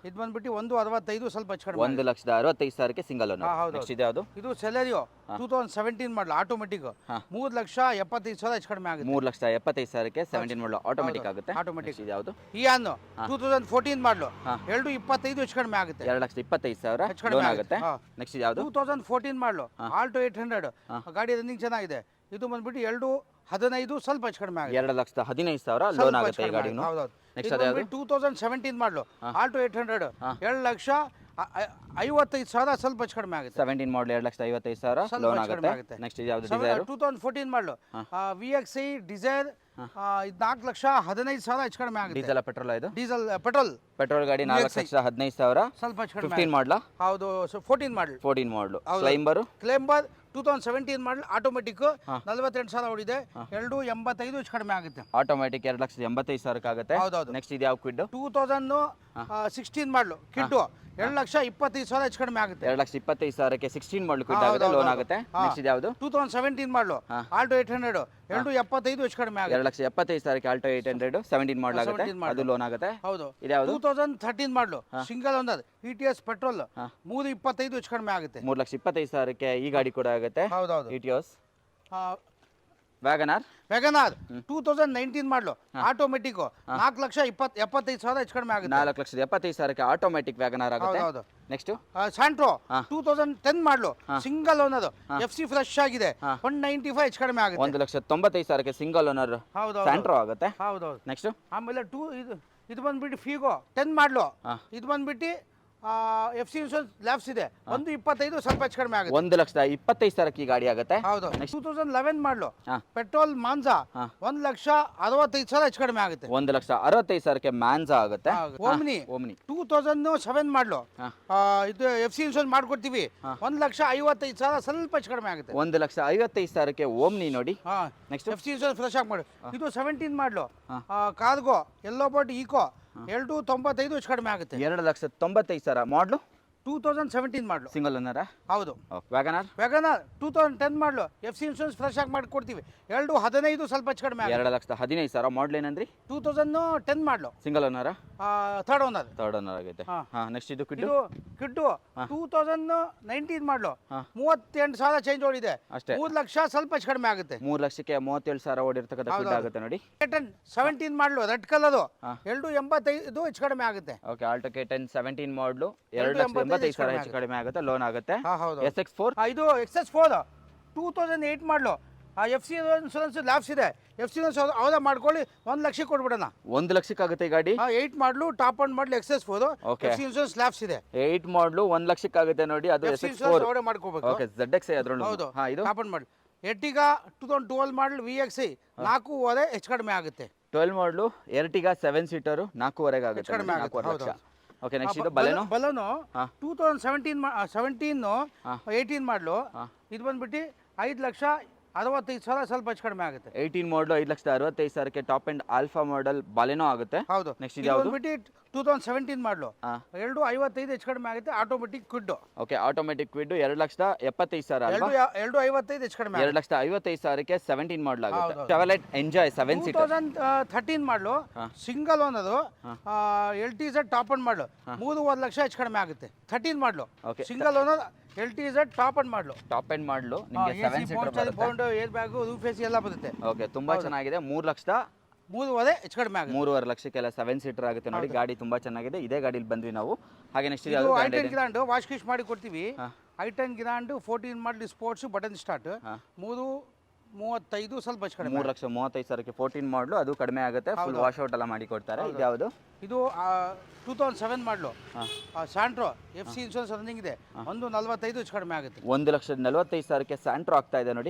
ಇದು ಬಂದ್ಬಿಟ್ಟು 1,65,000 ಸ್ವಲ್ಪ ಹೆಚ್ಚು ಕಡಿಮೆ. 1,65,000ಕ್ಕೆ ಸಿಂಗಲ್ ಓನರ್. ನೆಕ್ಸ್ಟ್ ಇದು ಯಾವುದು? ಇದು ಸೆಲೆರಿಯೋ 2017 ಮಾಡಲು ಆಟೋಮೆಟಿಕ್ 3,75,000 ಹೆಚ್ಚು ಕಡಿಮೆ ಆಗುತ್ತೆ. 3,75,000ಕ್ಕೆ 17 ಮಾಡಲು ಆಟೋಮೆಟಿಕ್ ಆಗುತ್ತೆ. ಆಟೋಮೆಟಿಕ್. ಇದು ಯಾವುದು? ಇಯಾನ್ 2014 ಮಾಡಲು 2,25,000 ಹೆಚ್ಚು ಕಡಿಮೆ ಆಗುತ್ತೆ. 2,25,000 ಲೋನ್ ಆಗುತ್ತೆ. ನೆಕ್ಸ್ಟ್ ಯಾವುದು? 2014 ಮಾಡಲು ಆಲ್ಟೋ 800 ಗಾಡಿ ರನ್ನಿಂಗ್ ಚೆನ್ನಾಗಿದೆ. ಇದು ಬಂದ್ಬಿಟ್ಟು 2,15,000 ಸ್ವಲ್ಪ ಹೆಚ್ಚು ಕಡಿಮೆ ಆಗುತ್ತೆ. 2,15,000 ಲೋನ್ ಆಗುತ್ತೆ ಈ ಗಾಡಿ. ನೆಕ್ಸ್ಟ್ ಅದು 2017 ಮಾಡಲು ಆಲ್ಟೋ 800 55 ಸಾವಿರ ಸ್ವಲ್ಪ ಹೆಚ್ಚು ಕಡಿಮೆ ಆಗುತ್ತೆ. 17 ಮಾಡಲ್ 2,55,000 ಸ್ವಲ್ಪ ಲೋನ್ ಹೆಚ್ಚು ಕಡಿಮೆ ಆಗುತ್ತೆ. ಆಗುತ್ತೆ. ನೆಕ್ಸ್ಟ್ ಇದು ಯಾವುದು ಡಿಸೈರ್? 2014 ಮಾಡಲು VXI ಡಿಸೈರ್ ಇದು 4,15,000 ಹೆಚ್ಚು ಕಡಿಮೆ ಆಗುತ್ತೆ. ಡೀಸೆಲ್ ಪೆಟ್ರೋಲ್ ಇದು? ಡೀಸೆಲ್ ಪೆಟ್ರೋಲ್ ಗಾಡಿ 4,15,000 ಸ್ವಲ್ಪ ಹೆಚ್ಚು ಕಡಿಮೆ 15 ಮಾಡಲ? ಹೌದು 14 ಮಾಡಲ್. 14 ಮಾಡಲು. ಕ್ಲೈಂಬರ್ 2017 ಮಾಡಲ್ ಆಟೋಮೆಟಿಕ್ 48,000 ಓಡಿದೆ. 285 ಹೆಚ್ಚು ಕಡಿಮೆ ಆಗುತ್ತೆ. ಆಟೋಮೆಟಿಕ್ 2,85,000 ಆಗುತ್ತೆ. ಹೌದೌದು. ನೆಕ್ಸ್ಟ್ ಇದು ಯಾವ ಕ್ವಿಡ್? 2016 ಮಾಡಲು ಕಿಟ್ಟು 2,25,000 ಹೆಚ್ಚು ಕಡಿಮೆ ಆಗುತ್ತೆ. 2,25,000 16 ಮಾಡಲು ಕ್ವಿಡ್ ಆಗುತ್ತೆ, ಲೋನ್ ಆಗುತ್ತೆ. ನೆಕ್ಸ್ಟ್ ಇದು ಯಾವುದು? 2017 ಮಾಡಲು ಆಲ್ಟೋ 800 275 ಹೆಚ್ಚು ಕಡಿಮೆ ಆಗುತ್ತೆ. 2,75,000 ಆಲ್ಟೋ 800 17 ಮಾಡಲ್ ಆಗುತ್ತೆ, ಅದು ಲೋನ್ ಆಗುತ್ತೆ. ಹೌದು. ಇದು ಯಾವುದು? 2013 ಮಾಡಲು ಸಿಂಗಲ್ ಓನರ್ ETS ಪೆಟ್ರೋಲ್ 325 ಹೆಚ್ಚು ಕಡಿಮೆ ಆಗುತ್ತೆ. 3,25,000 ಈ ಗಾಡಿ ಕೂಡ ಆಗುತ್ತೆ. ಹೌದೌದು. ETS ವ್ಯಾಗನಾರ್ 2019 ಮಾಡಲು ಆಟೋಮೆಟಿಕ್ 4,75,000 ಹೆಚ್ಚು ಕಡಿಮೆ ಆಗುತ್ತೆ. 4,75,000 ಆಟೋಮೆಟಿಕ್ ವ್ಯಾಗನಾರ್ ಆಗುತ್ತೆ. ಹೌದು. ನೆಕ್ಸ್ಟ್ ಸ್ಯಾಂಟ್ರೋ 2010 ಮಾಡಲು ಸಿಂಗಲ್ ಓನರ್ FC ಫ್ರೆಶ್ ಆಗಿದೆ 195 ಹೆಚ್ಚು ಕಡಿಮೆ ಆಗುತ್ತೆ. 1,95,000 ಸಿಂಗಲ್ ಓನರ್ ಹೌದು ಸ್ಯಾಂಟ್ರೋ ಆಗುತ್ತೆ. ಹೌದೌದು. ನೆಕ್ಸ್ಟ್ ಆಮೇಲೆ ಇದು ಬಂದ್ಬಿಟ್ಟು ಫೀಗೋ 10 ಮಾಡಲು ಇದು ಬಂದ್ಬಿಟ್ಟು FC ಇನ್ಶೂರೆನ್ಸ್ ಲ್ಯಾಬ್ಸ್ ಇದೆ 125 ಸ್ವಲ್ಪ ಹೆಚ್ಚು ಕಡಿಮೆ ಆಗುತ್ತೆ. 1,25,000 ಈ ಗಾಡಿ ಆಗುತ್ತೆ. ಹೌದು. 2011 ಮಾಡಲು ಪೆಟ್ರೋಲ್ ಮಾನ್ಸಾ 1,65,000 ಹೆಚ್ಚು ಕಡಿಮೆ ಆಗುತ್ತೆ. 1,65,000 ಮ್ಯಾನ್ಸಾ ಆಗುತ್ತೆ. ಓಮ್ನಿ 2007 ಮಾಡಲು ಇದು FC ಇನ್ಶೂರೆನ್ಸ್ ಮಾಡ್ಕೊಡ್ತೀವಿ 1,55,000 ಸ್ವಲ್ಪ ಹೆಚ್ಚು ಕಡಿಮೆ ಆಗುತ್ತೆ. 1,55,000 ಓಮ್ನಿ ನೋಡಿ. ನೆಕ್ಸ್ಟ್ FC ಇನ್ಶೂರೆನ್ಸ್ ಫ್ರೆಶ್ ಆಗಿ ಮಾಡಿ. ಇದು 17 ಮಾಡಲು ಕಾರ್ಗೋ ಎಲ್ಲೋ ಬೋಟ್ ಈಕೋ 295 ಹೆಚ್ಚು ಕಡಿಮೆ ಆಗುತ್ತೆ. 2,95,000 ಮಾಡಲು 2017 ಮಾಡಲು ಸಿಂಗಲ್ ಓನರ. ಹೌದು. ವ್ಯಾಗನಾರ್ 2010 ಮಾಡಲು FC ಇನ್ಶೂರೆನ್ಸ್ ಫ್ರೆಶ್ ಆಗಿ ಮಾಡಿಕೊಡ್ತೀವಿ 215 ಸ್ವಲ್ಪ ಹೆಚ್ಚು ಕಡಿಮೆ ಆಗುತ್ತೆ. 2,15,000 ಮಾಡಲ್ ಏನಂದ್ರಿ? 2010 ಮಾಡಲು ಸಿಂಗಲ್ ಓನರ. ಥರ್ಡ್ ಓನರ್ ಆಗೈತೆ. ನೆಕ್ಸ್ಟ್ ಇದು ಕಿಡ್ಡು 2019 ಮಾಡಲು 38,000 ಚೇಂಜ್ ಓಡಿದೆ ಅಷ್ಟೇ. 3 ಲಕ್ಷ ಸ್ವಲ್ಪ ಹೆಚ್ಚು ಕಡಿಮೆ ಆಗುತ್ತೆ. 3,37,000 ಓಡಿರ್ತಕ್ಕಂಥ ಕ್ವಿಡ್ ಆಗುತ್ತೆ ನೋಡಿ. 17 ಮಾಡಲು ರೆಡ್ ಕಲರ್ 285 ಹೆಚ್ಚು ಕಡಿಮೆ ಆಗುತ್ತೆ. ಓಕೆ. ಆಲ್ಟೋ K10 17 ಮಾಡಲು 285,000 ಹೆಚ್ಚು ಕಡಿಮೆ ಆಗುತ್ತೆ, ಲೋನ್ ಆಗುತ್ತೆ. SX4 ಇದು XS4 2008 ಮಾಡಲು FC ಇನ್ಶೂರೆನ್ಸ್ ಲ್ಯಾಬ್ಸ್ ಇದೆ. FC ಇನ್ಶೂರೆನ್ಸ್ ಅವರೇ ಮಾಡ್ಕೊಳ್ಳಿ 1 ಲಕ್ಷ ಕೊಡ್ಬಿಡೋಣ. 1 ಲಕ್ಷಕ್ಕೆ ಆಗುತ್ತೆ ಈ ಗಾಡಿ. 8 ಮಾಡಲು ಟಾಪ್ ಅಂಡ್ ಮಾಡಲು XS4 FC ಇನ್ಶೂರೆನ್ಸ್ ಲ್ಯಾಬ್ಸ್ ಇದೆ. 8 ಮಾಡಲು 1 ಲಕ್ಷಕ್ಕೆ ಆಗುತ್ತೆ ನೋಡಿ, ಅದು SX4 ಅವರೇ ಮಾಡ್ಕೋಬೇಕು. ಓಕೆ. ZXi ಅದರೊಳಗೆ. ಹೌದು. ಇದು ಟಾಪ್ ಅಂಡ್ ಮಾಡಲು ಎರ್ಟಿಗಾ 2012 ಮಾಡಲು VXi 4.5 ಹೆಚ್ಚು ಕಡಿಮೆ ಆಗುತ್ತೆ. 12 ಮಾಡಲು ಎರ್ಟಿಗಾ 7 ಸೀಟರ್ 4.5 ಆಗುತ್ತೆ, 4.5 ಲಕ್ಷ. ಓಕೆ. ನೆಕ್ಸ್ಟ್ ಇದು ಬಲೆನೋ 2017 18 ಮಾಡಲು ಇದು ಬಂದ್ಬಿಟ್ಟು 5,65,000 ಸ್ವಲ್ಪ ಹೆಚ್ಚು ಕಡಿಮೆ ಆಗುತ್ತೆ. 18 ಮಾಡಲು 5,65,000 ಟಾಪ್ ಅಂಡ್ ಆಲ್ಫಾ ಮಾಡಲ್ ಬಲೆನೋ ಆಗುತ್ತೆ. ಹೌದು. ನೆಕ್ಸ್ಟ್ ಇದು ಯಾವುದು? 2017 ಮಾಡಲು 255 ಹೆಚ್ಚು ಕಡಿಮೆ ಆಗುತ್ತೆ. Automatic Kwid. Okay. Automatic Kwid 2,75,000 ಅಲ್ವಾ? 255 ಹೆಚ್ಚು ಕಡಿಮೆ 2,55,000 17 ಮಾಡಲ್ ಆಗುತ್ತೆ. ಚಾವಲೆಟ್ ಎಂಜಾಯ್ 7 ಸೀಟರ್ 2013 ಮಾಡಲು single owner LTZ top and ಮಾಡಲು 3.5 ಲಕ್ಷ ಹೆಚ್ಚು ಕಡಿಮೆ ಆಗುತ್ತೆ. 13 ಮಾಡಲು single owner LTZ top and ಮಾಡಲು. ಟಾಪ್ ಅಂಡ್ ಮಾಡಲು ನಿಮಗೆ 7 ಸೀಟರ್ ಬರುತ್ತೆ. ಏರ್ ಬ್ಯಾಗ್ ರೂಫ್ AC ಎಲ್ಲ ಬರುತ್ತೆ. ಓಕೆ. ತುಂಬಾ ಚೆನ್ನಾಗಿದೆ. 3,500,000 ಹೆಚ್ಚು ಕಡಿಮೆ ಆಗುತ್ತೆ. 3.5 ಲಕ್ಷಕ್ಕೆಲ್ಲ 7 ಸೀಟರ್ ಆಗುತ್ತೆ ನೋಡಿ. ಗಾಡಿ ತುಂಬಾ ಚೆನ್ನಾಗಿದೆ. ಇದೇ ಗಾಡಿಲಿ ಬಂದ್ವಿ ನಾವು. ಹಾಗೆ ನೆಕ್ಸ್ಟ್ ಇದು i10 ಗ್ರಾಂಡ್ ವಾಶ್ ಕಿಶ್ ಮಾಡಿ ಕೊಡ್ತೀವಿ. i10 ಗ್ರಾಂಡ್ 14 ಮಾಡಲ್ ಸ್ಪೋರ್ಟ್ಸ್ ಬಟನ್ ಸ್ಟಾರ್ಟ್ 335 ಸ್ವಲ್ಪ ಹೆಚ್ಚು ಕಡಿಮೆ. 3,35,000 14 ಮಾಡಲು, ಅದು ಕಡಿಮೆ ಆಗುತ್ತೆ. ಫುಲ್ ವಾಶ್ ಔಟ್ ಎಲ್ಲ ಮಾಡಿ ಕೊಡ್ತಾರೆ. ಇದು ಯಾವುದು? ಇದು 2007 ಮಾಡಲು ಸ್ಯಾಂಟ್ರೋ FC ಇನ್ಶೂರೆನ್ಸ್ ರನ್ನಿಂಗ್ ಇದೆ 145 ಹೆಚ್ಚು ಕಡಿಮೆ ಆಗುತ್ತೆ. 1,45,000 ಸ್ಯಾಂಟ್ರೋ ಆಗ್ತಾ ಇದೆ ನೋಡಿ.